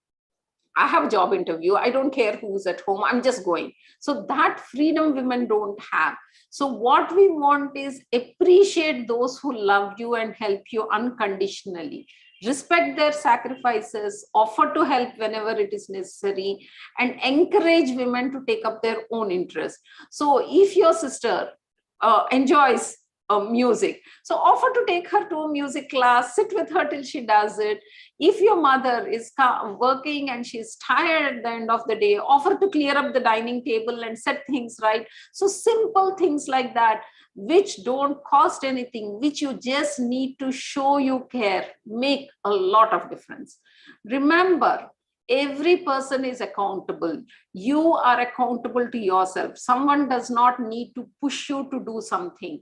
I have a job interview, I don't care who's at home, I'm just going. So that freedom women don't have. So what we want is appreciate those who love you and help you unconditionally. Respect their sacrifices, offer to help whenever it is necessary, and encourage women to take up their own interest. So if your sister enjoys music, so offer to take her to a music class, sit with her till she does it. If your mother is working and she's tired at the end of the day, offer to clear up the dining table and set things right. So simple things like that, which don't cost anything, which you just need to show you care, make a lot of difference. Remember, every person is accountable. You are accountable to yourself. Someone does not need to push you to do something.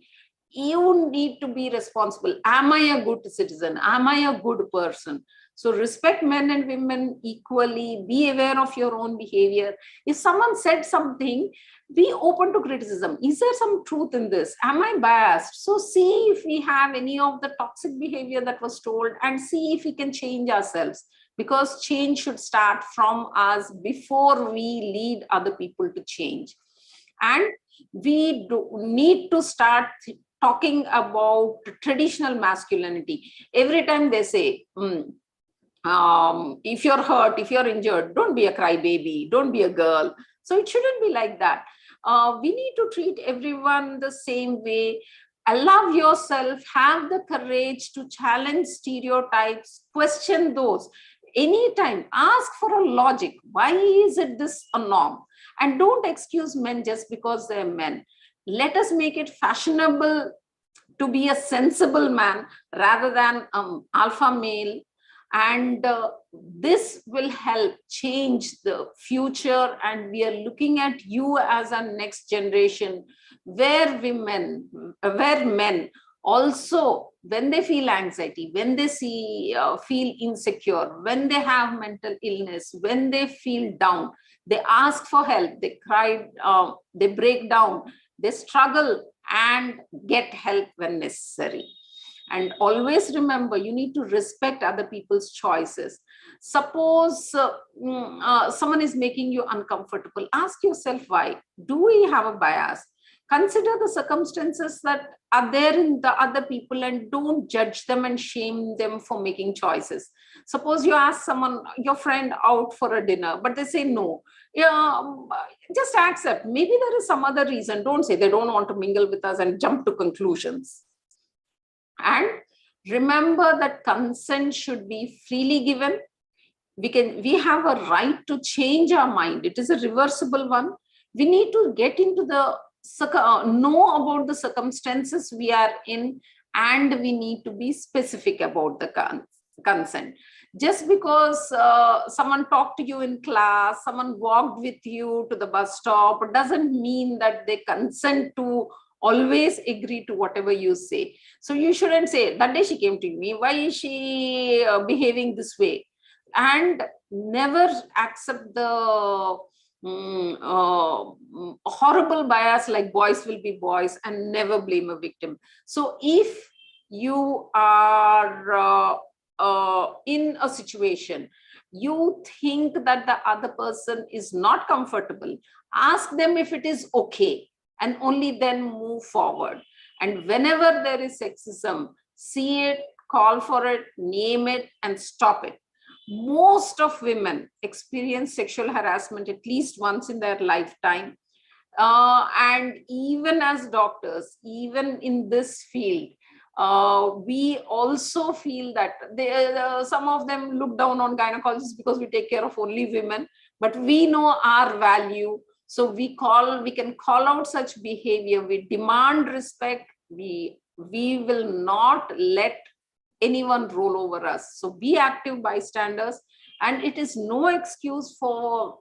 You need to be responsible. Am I a good citizen? Am I a good person? So respect men and women equally. Be aware of your own behavior. If someone said something, be open to criticism. Is there some truth in this? Am I biased? So see if we have any of the toxic behavior that was told, and see if we can change ourselves. Because change should start from us before we lead other people to change. And we need to start talking about traditional masculinity. Every time they say, if you're hurt, if you're injured, don't be a crybaby, don't be a girl. So it shouldn't be like that. We need to treat everyone the same way. Allow yourself, have the courage to challenge stereotypes, question those. Anytime, ask for a logic. Why is it this a norm? And don't excuse men just because they're men. Let us make it fashionable to be a sensible man rather than alpha male. And this will help change the future. And we are looking at you as a next generation where men also, when they feel anxiety, when they feel insecure, when they have mental illness, when they feel down, they ask for help, they cry, they break down, they struggle and get help when necessary. And always remember, you need to respect other people's choices. Suppose someone is making you uncomfortable, ask yourself why. Do we have a bias? Consider the circumstances that are there in the other people and don't judge them and shame them for making choices. Suppose you ask someone, your friend, out for a dinner, but they say no. Just accept. Maybe there is some other reason. Don't say they don't want to mingle with us and jump to conclusions. And remember that consent should be freely given. We have a right to change our mind. It is a reversible one. We need to get into the know about the circumstances we are in, and we need to be specific about the consent. Just because someone talked to you in class, someone walked with you to the bus stop, doesn't mean that they consent to always agree to whatever you say. So you shouldn't say, that day she came to me, why is she behaving this way? And never accept the horrible bias like boys will be boys, and never blame a victim. So if you are in a situation, you think that the other person is not comfortable, ask them if it is okay, and only then move forward. And whenever there is sexism, see it, call for it, name it, and stop it. Most of women experience sexual harassment at least once in their lifetime. And even as doctors, even in this field, we also feel that some of them look down on gynecologists because we take care of only women, but we know our value. So we can call out such behavior. We demand respect. We will not let anyone roll over us. So be active bystanders, and it is no excuse for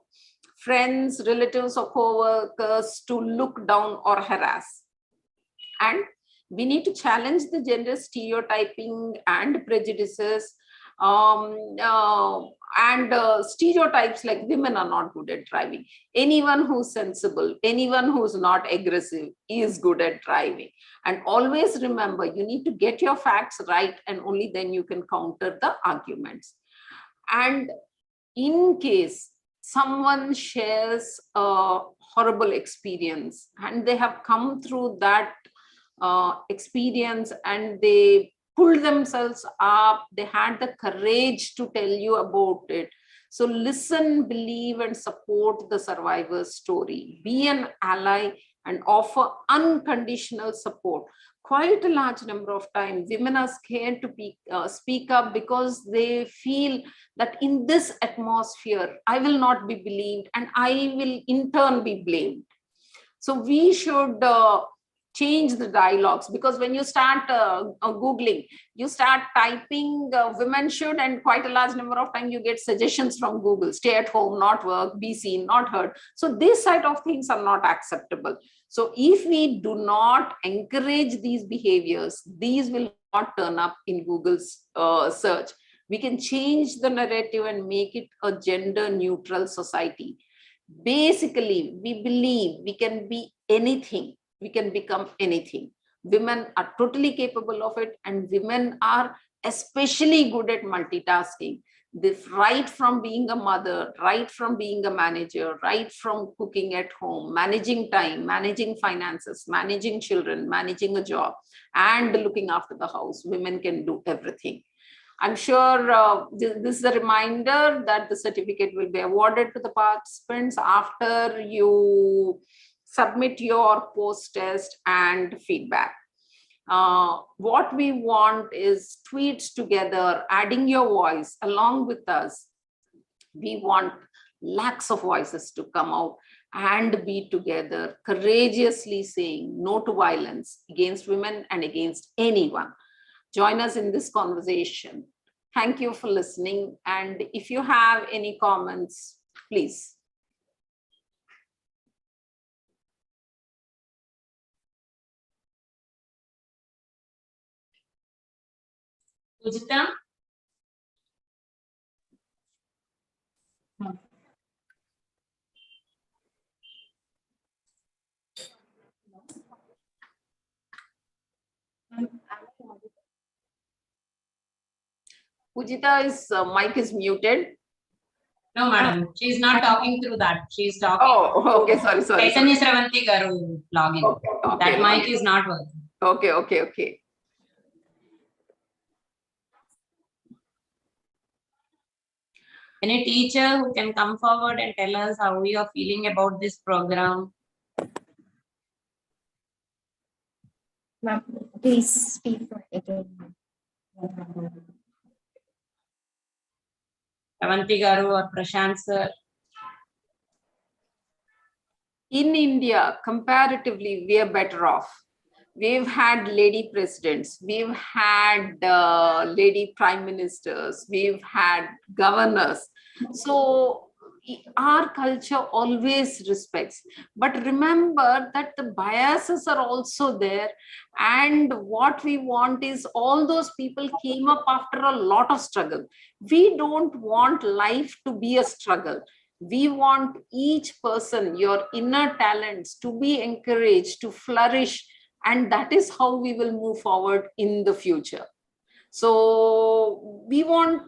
friends, relatives, or co-workers to look down or harass. And we need to challenge the gender stereotyping and prejudices, and stereotypes like women are not good at driving. Anyone who's sensible, anyone who's not aggressive is good at driving. And always remember, you need to get your facts right, and only then you can counter the arguments. And in case someone shares a horrible experience and they have come through that experience and they pulled themselves up, they had the courage to tell you about it. So listen, believe, and support the survivor's story. Be an ally and offer unconditional support. Quite a large number of times, women are scared to speak up because they feel that in this atmosphere, I will not be believed and I will in turn be blamed. So we should change the dialogues, because when you start Googling, you start typing women should, and quite a large number of time you get suggestions from Google: stay at home, not work, be seen, not heard. So this side of things are not acceptable. So if we do not encourage these behaviors, these will not turn up in Google's search. We can change the narrative and make it a gender neutral society. Basically, we believe we can be anything. We can become anything. Women are totally capable of it, and women are especially good at multitasking. This, right from being a mother, right from being a manager, right from cooking at home, managing time, managing finances, managing children, managing a job, and looking after the house. Women can do everything. I'm sure this is a reminder that the certificate will be awarded to the participants after you submit your post-test and feedback. What we want is tweets together, adding your voice along with us. We want lakhs of voices to come out and be together, courageously saying no to violence against women and against anyone. Join us in this conversation. Thank you for listening. And if you have any comments, please. Pujita? Pujita's mic is muted. No, madam. She's not talking through that. She's talking. Oh, okay. Sorry. Chaitanya Sravanti garu login. Okay, That mic is not working. Okay. Any teacher who can come forward and tell us how you are feeling about this program? Ma'am, please speak for again. Sravanti garu or Prashant sir? In India, comparatively, we are better off. We've had lady presidents, we've had lady prime ministers, we've had governors. So our culture always respects. But remember that the biases are also there. And what we want is all those people came up after a lot of struggle. We don't want life to be a struggle. We want each person, your inner talents, to be encouraged, to flourish. And that is how we will move forward in the future. So we want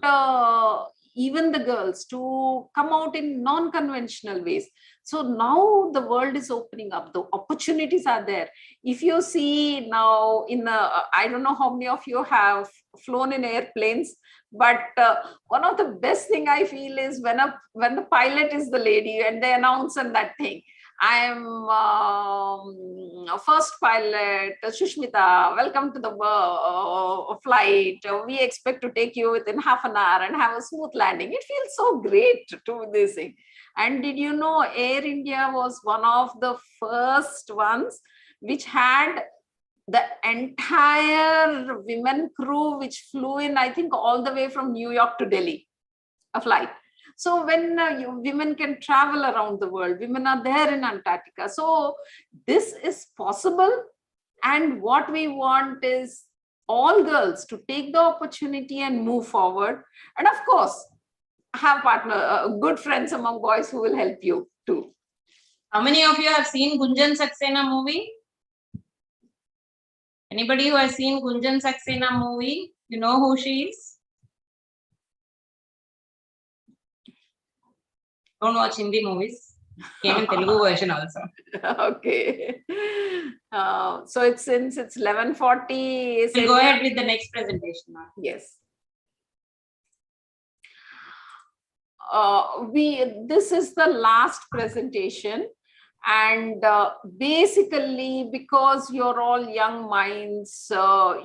even the girls to come out in non-conventional ways. So now the world is opening up, the opportunities are there. If you see now I don't know how many of you have flown in airplanes, but one of the best thing I feel is when the pilot is the lady and they announce on that thing. I am first pilot, Shushmita. Welcome to the flight. We expect to take you within half an hour and have a smooth landing. It feels so great to do this thing. And did you know Air India was one of the first ones which had the entire women crew which flew in, I think, all the way from New York to Delhi, a flight. So when women can travel around the world, women are there in Antarctica. So this is possible. And what we want is all girls to take the opportunity and move forward. And of course, have good friends among boys who will help you too. How many of you have seen Gunjan Saxena movie? Anybody who has seen Gunjan Saxena movie? You know who she is? Don't watch Hindi movies. Came in Telugu version also. Okay. So since it's 11:40. We'll go ahead with the next presentation. Yes. This is the last presentation, and basically because you're all young minds,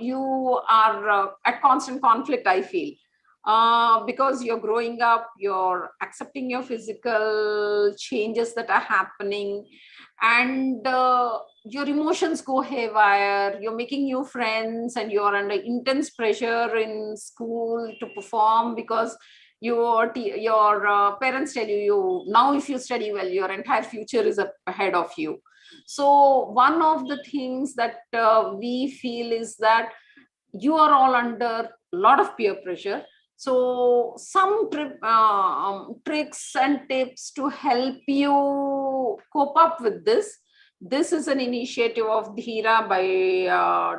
you are at constant conflict, I feel. Because you're growing up, you're accepting your physical changes that are happening, and your emotions go haywire, you're making new friends, and you're under intense pressure in school to perform because your parents tell you now if you study well, your entire future is ahead of you. So one of the things that we feel is that you are all under a lot of peer pressure. So some tricks and tips to help you cope up with this. This is an initiative of Dheera by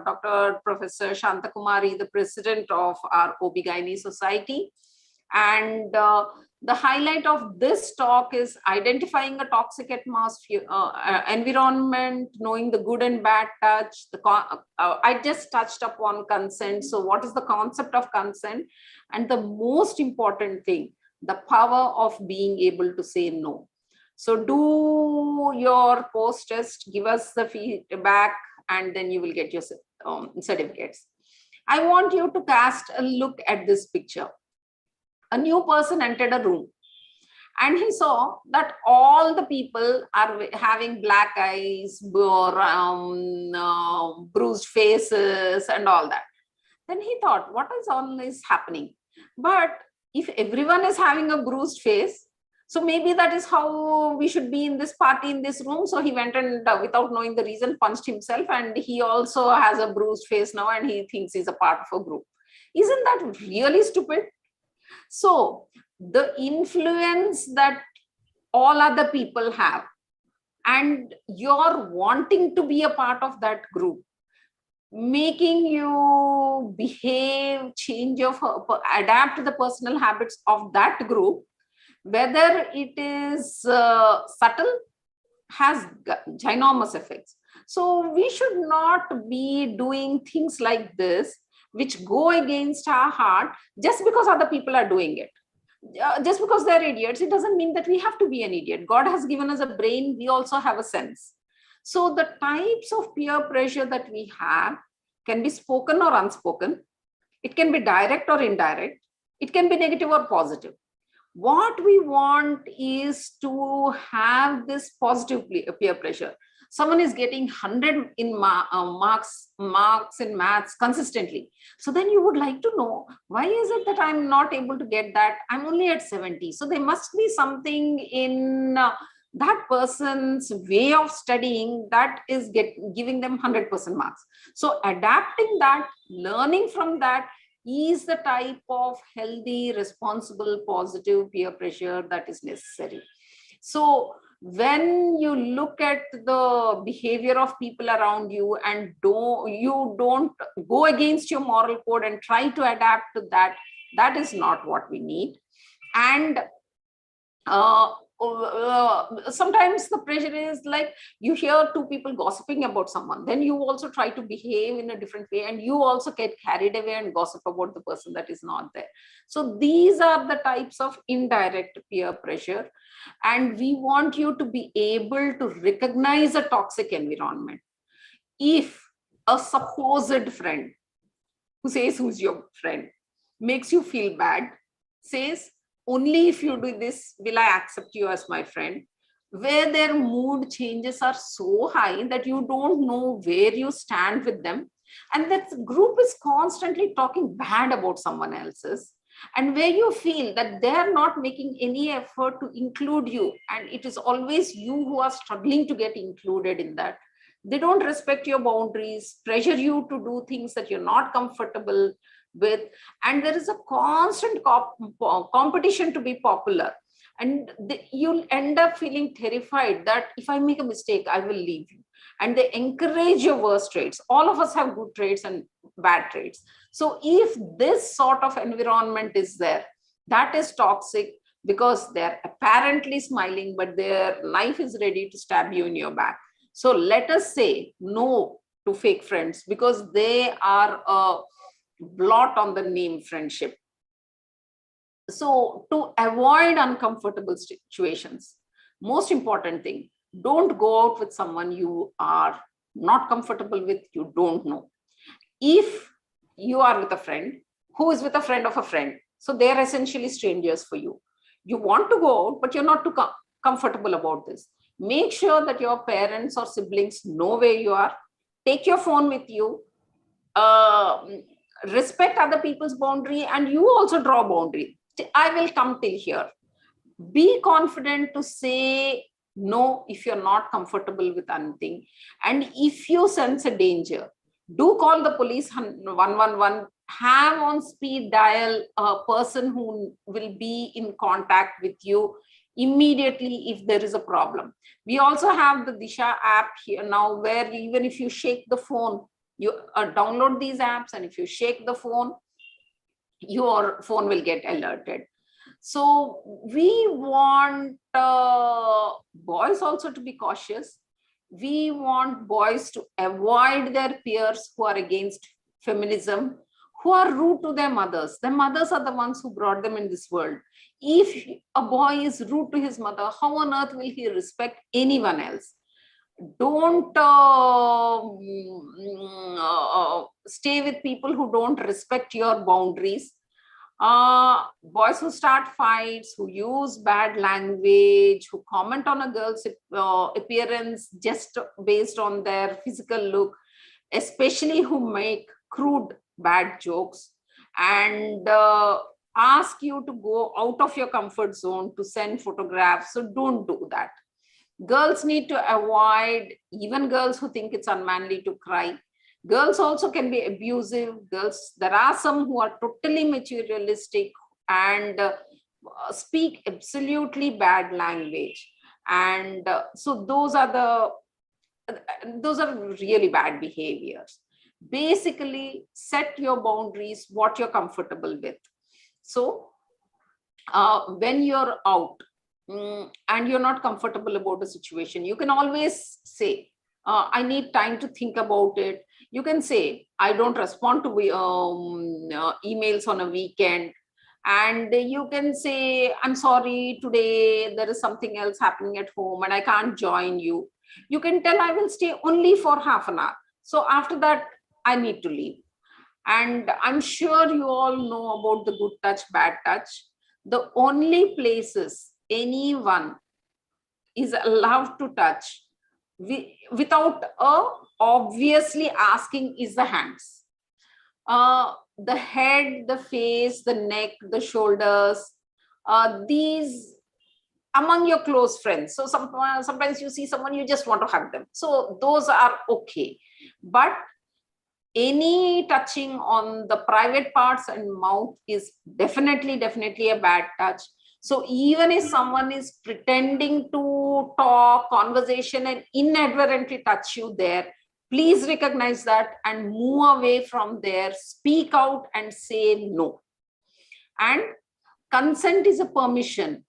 Dr. Professor Shantakumari, the president of our OB-GYN Society. And the highlight of this talk is identifying a toxic atmosphere, environment, knowing the good and bad touch. I just touched upon consent. So what is the concept of consent? And the most important thing, the power of being able to say no. So do your post-test, give us the feedback, and then you will get your certificates. I want you to cast a look at this picture. A new person entered a room and he saw that all the people are having black eyes, bruised faces and all that. Then he thought, what is all this happening? But if everyone is having a bruised face, so maybe that is how we should be in this party, in this room. So he went and without knowing the reason, punched himself, and he also has a bruised face now and he thinks he's a part of a group. Isn't that really stupid? So the influence that all other people have, and you're wanting to be a part of that group, making you behave, adapt to the personal habits of that group, whether it is subtle, has ginormous effects. So we should not be doing things like this which go against our heart just because other people are doing it. Just because they're idiots, it doesn't mean that we have to be an idiot. God has given us a brain, we also have a sense. So the types of peer pressure that we have can be spoken or unspoken. It can be direct or indirect. It can be negative or positive. What we want is to have this positive peer pressure. Someone is getting 100 in marks in maths consistently. So then you would like to know, why is it that I'm not able to get that? I'm only at 70. So there must be something in that person's way of studying that is giving them 100% marks. So adapting that, learning from that is the type of healthy, responsible, positive peer pressure that is necessary. So when you look at the behavior of people around you and you don't go against your moral code and try to adapt to that, that is not what we need. And sometimes the pressure is like you hear two people gossiping about someone, then you also try to behave in a different way, and you also get carried away and gossip about the person that is not there. So these are the types of indirect peer pressure, and we want you to be able to recognize a toxic environment. If a supposed friend who says who's your friend makes you feel bad, says only if you do this will I accept you as my friend, where their mood changes are so high that you don't know where you stand with them, and that group is constantly talking bad about someone else's, and where you feel that they are not making any effort to include you, and it is always you who are struggling to get included in that. They don't respect your boundaries, pressure you to do things that you're not comfortable with, and there is a constant competition to be popular, and you'll end up feeling terrified that if I make a mistake, I will leave you. And they encourage your worst traits. All of us have good traits and bad traits. So if this sort of environment is there, that is toxic, because they're apparently smiling, but their knife is ready to stab you in your back. So let us say no to fake friends, because they are a blot on the name friendship. So to avoid uncomfortable situations, most important thing, don't go out with someone you are not comfortable with, you don't know. If you are with a friend who is with a friend of a friend, so they're essentially strangers for you. You want to go out, but you're not too comfortable about this. Make sure that your parents or siblings know where you are. Take your phone with you. Respect other people's boundary, and you also draw a boundary. I will come till here. Be confident to say no if you're not comfortable with anything. And if you sense a danger, do call the police 111. Have on speed dial a person who will be in contact with you immediately if there is a problem. We also have the Disha app here now, where even if you shake the phone, you download these apps, and if you shake the phone, your phone will get alerted. So we want boys also to be cautious. We want boys to avoid their peers who are against feminism, who are rude to their mothers. Their mothers are the ones who brought them in this world. If a boy is rude to his mother, how on earth will he respect anyone else? Don't stay with people who don't respect your boundaries. Boys who start fights, who use bad language, who comment on a girl's appearance just based on their physical look, especially who make crude bad jokes, and ask you to go out of your comfort zone to send photographs. So don't do that. Girls need to avoid, even girls who think it's unmanly to cry. Girls also can be abusive. Girls, there are some who are totally materialistic and speak absolutely bad language. And so those are really bad behaviors. Basically, set your boundaries, what you're comfortable with. So when you're out and you're not comfortable about a situation, you can always say, I need time to think about it. You can say, I don't respond to emails on a weekend. And you can say, I'm sorry, today there is something else happening at home and I can't join you. You can tell, I will stay only for half an hour. So after that, I need to leave. And I'm sure you all know about the good touch, bad touch. The only places anyone is allowed to touch without obviously asking is the hands. The head, the face, the neck, the shoulders, these among your close friends. So sometimes you see someone, you just want to hug them. So those are okay. But any touching on the private parts and mouth is definitely a bad touch. So even if someone is pretending to talk, conversation, and inadvertently touch you there, please recognize that and move away from there. Speak out and say no. And consent is a permission.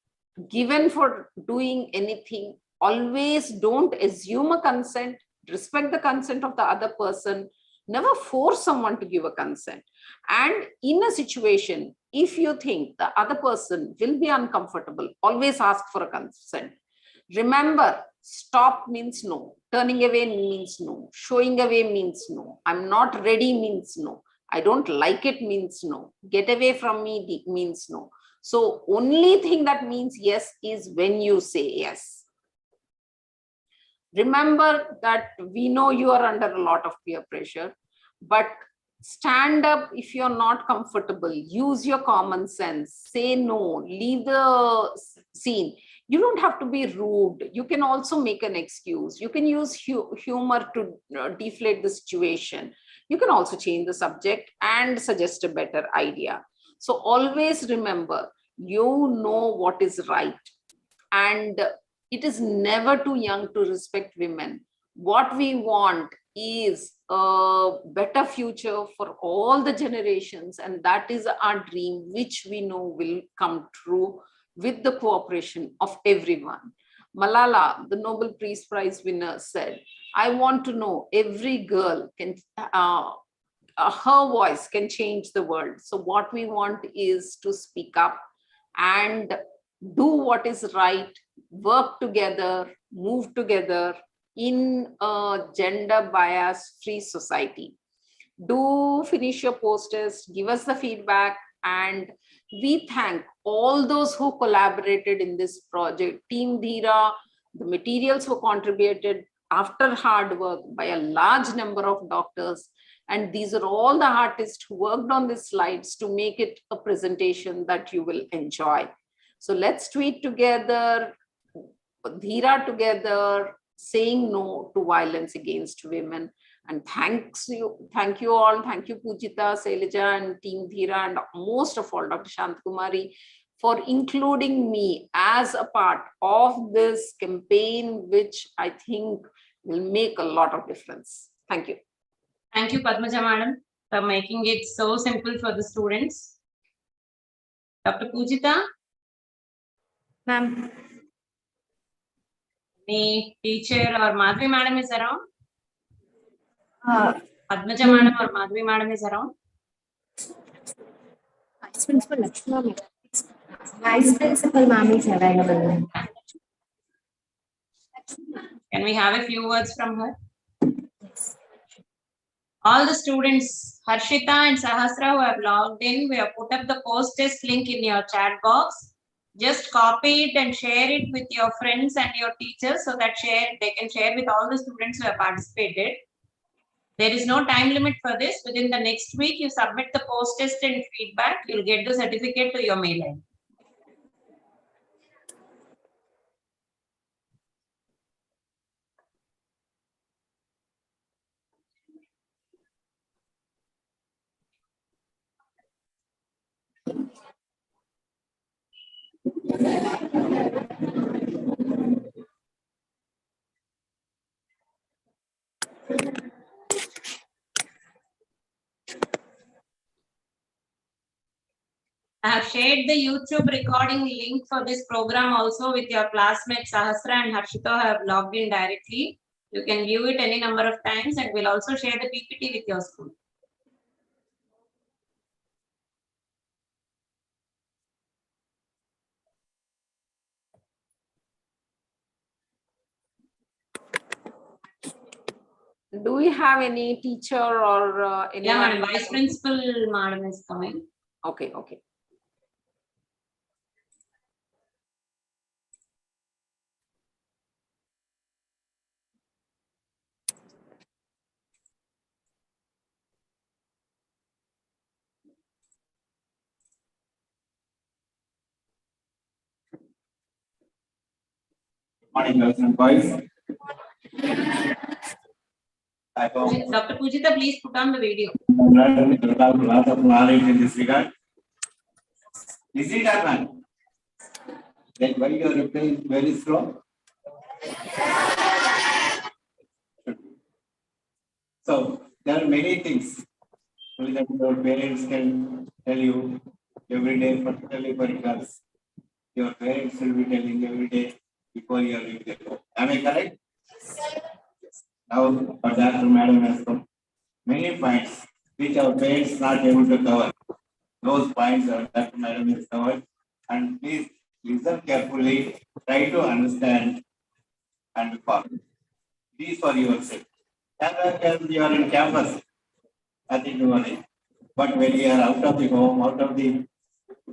given for doing anything, always don't assume a consent, respect the consent of the other person, never force someone to give a consent. And in a situation, if you think the other person will be uncomfortable, always ask for a consent. Remember, stop means no, turning away means no, showing away means no, I'm not ready means no, I don't like it means no, get away from me means no. So only thing that means yes is when you say yes. Remember that we know you are under a lot of peer pressure, but stand up if you're not comfortable, use your common sense, say no, leave the scene. You don't have to be rude. You can also make an excuse. You can use humor to deflate the situation. You can also change the subject and suggest a better idea. So always remember, you know what is right. And it is never too young to respect women. What we want is a better future for all the generations. And that is our dream, which we know will come true with the cooperation of everyone. Malala, the Nobel Peace Prize winner, said, I want to know every girl can, her voice can change the world. So what we want is to speak up and do what is right, work together, move together in a gender bias free society. Do finish your post-test, give us the feedback, and we thank all those who collaborated in this project. Team Dheera, the materials were contributed after hard work by a large number of doctors. And these are all the artists who worked on these slides to make it a presentation that you will enjoy. So let's tweet together, Dheera together, saying no to violence against women. And thank you all. Thank you, Pujita, Sailaja, and Team Dheera, and most of all, Dr. Shantakumari, for including me as a part of this campaign, which I think will make a lot of difference. Thank you. Thank you, Padmaja Madam, for making it so simple for the students. Dr. Pujita? Ma'am. Any teacher or Madhvi Madam is around? Padmaja Madam or Madhvi Madam is around? Vice Principal Lakshmi. Vice Principal Ma'am is available. Can we have a few words from her? Yes. All the students, Harshita and Sahasra, who have logged in, we have put up the post-test link in your chat box. Just copy it and share it with your friends and your teachers so that they can share with all the students who have participated. There is no time limit for this. Within the next week, you submit the post-test and feedback. You'll get the certificate to your mail ID. I have shared the YouTube recording link for this program also with your classmates Sahasra and Harshita have logged in directly. You can view it any number of times, and we'll also share the PPT with your school. Do we have any teacher or any? Yeah, Madam. Vice Principal Madam is coming. Okay, okay. Morning, girls and boys. Dr. Pujita, please put on the video. A lot of knowledge in this regard. Is it or not? Then why your reply is very slow? So there are many things that your parents can tell you every day, particularly for girls. your parents will be telling every day before you are leaving the home. Am I correct? Now, Dr. Madam has come many points which our parents not able to cover. Those points are Dr. Madam has covered. And please listen carefully, try to understand and follow. These for yourself. And you are in campus, nothing to worry. But when you are out of the home, out of the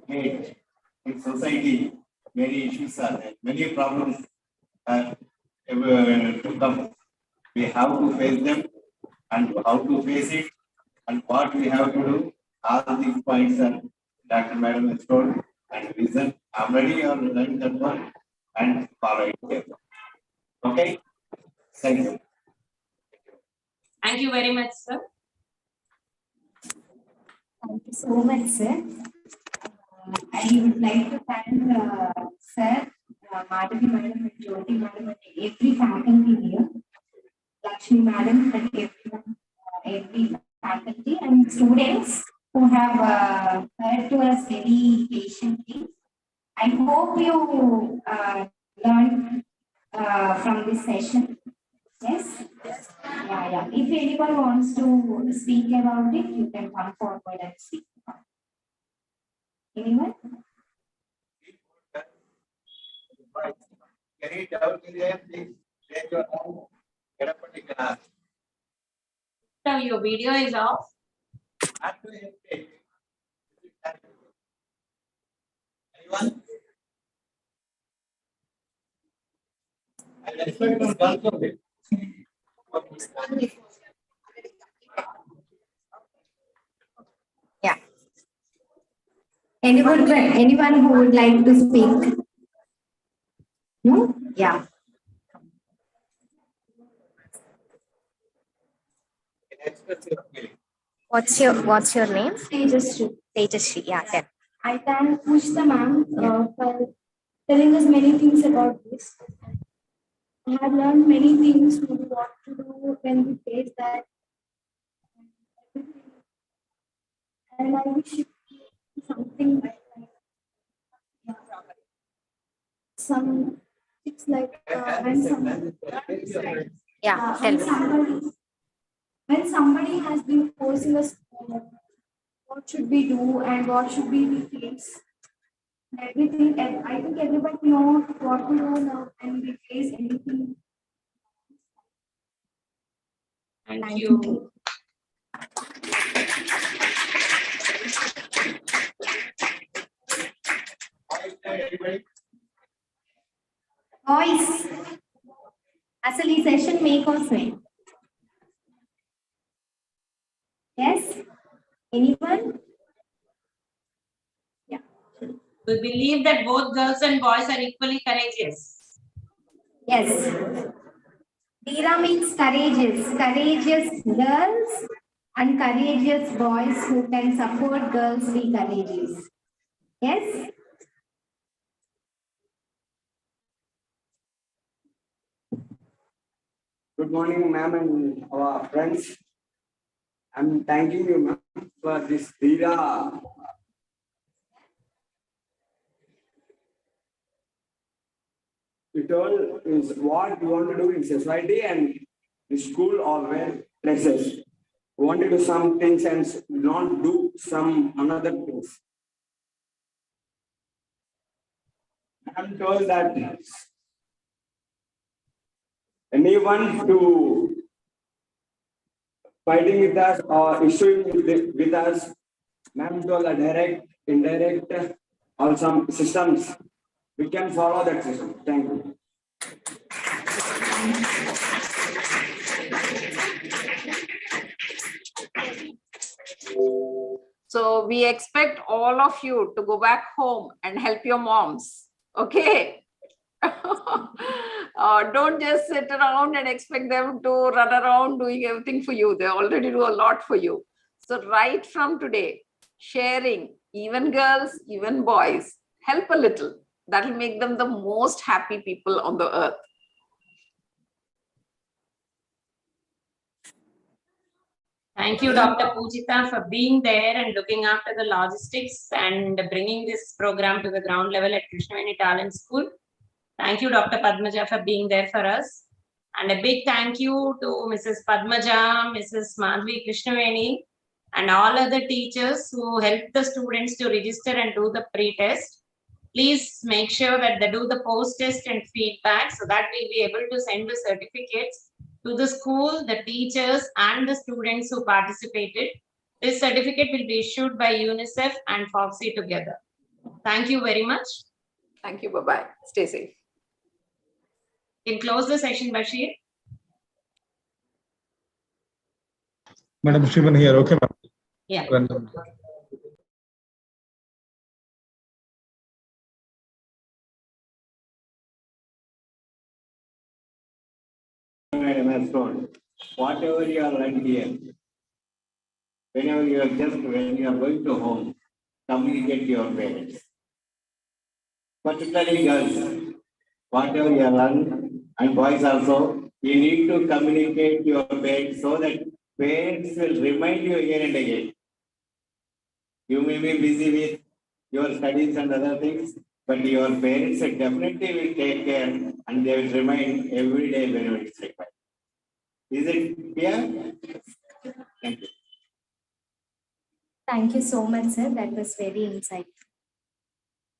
gate, in society, many issues are there, many problems are to come. We have to face them and how to face it and what we have to do. All these points are Dr. Madam has told and listen. I'm ready or learn that one and follow it carefully. Okay? Thank you. Thank you very much, sir. Thank you so much, sir. I would like to thank sir, Madhavi Madam and Jyoti Madam and every faculty here, Lakshmi Madam and everyone, every faculty and students who have heard to us very patiently. I hope you learned from this session. Yes? Yeah. If anyone wants to speak about it, you can come forward and speak. Anyone? Any doubt in there, please raise your hand. Get up and you can ask. Now your video is off. Not to hesitate. Anyone? I respect this concept. Yeah. Anyone who would like to speak? No? Yeah. Express your feeling. What's your name? Tejasri. Tejasri. Yeah, then. I thank Pushta ma'am for telling us many things about this. I have learned many things what to do when we face that. And I wish it be something like some tips like Yeah, tell me. when somebody has been forcing us, what should we do and what should we face? Everything, and I think everybody knows what to do now and we face anything. Thank you. Boys, asali session make or swing? Yes? Anyone? Yeah. We believe that both girls and boys are equally courageous. Yes. Dheera means courageous. Courageous girls and courageous boys who can support girls be courageous. Yes? Good morning, ma'am and our friends. I'm thanking you, ma'am, for this Dheera. You told is what you want to do in society and in school or where places. You want to do some things and not do some another things. I'm told that anyone to fighting with us or issuing with us, ma'am told a direct, indirect, or some systems. We can follow that system. Thank you. So we expect all of you to go back home and help your moms. Okay. Don't just sit around and expect them to run around doing everything for you. They already do a lot for you. So right from today, sharing, even girls, even boys, help a little. That will make them the most happy people on the earth. Thank you, Dr. Pujita, for being there and looking after the logistics and bringing this program to the ground level at Krishnaveni Talent School. Thank you, Dr. Padmaja, for being there for us. And a big thank you to Mrs. Padmaja, Mrs. Madhvi Krishnaveni, and all other teachers who helped the students to register and do the pre-test. Please make sure that they do the post-test and feedback so that we'll be able to send the certificates to the school, the teachers, and the students who participated. This certificate will be issued by UNICEF and Foxy together. Thank you very much. Thank you. Bye-bye. Stay safe. You can close the session, Bashir. Madam Shivan here, okay, ma'am? Yeah. Madam has told, whatever you are learned here, when you are going to home, communicate to your parents. Particularly girls, whatever you learn, and boys also, you need to communicate to your parents so that parents will remind you again and again. You may be busy with your studies and other things, but your parents definitely will take care and they will remind every day whenever it's required. Is it clear? Thank you. Thank you so much, sir. That was very insightful.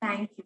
Thank you.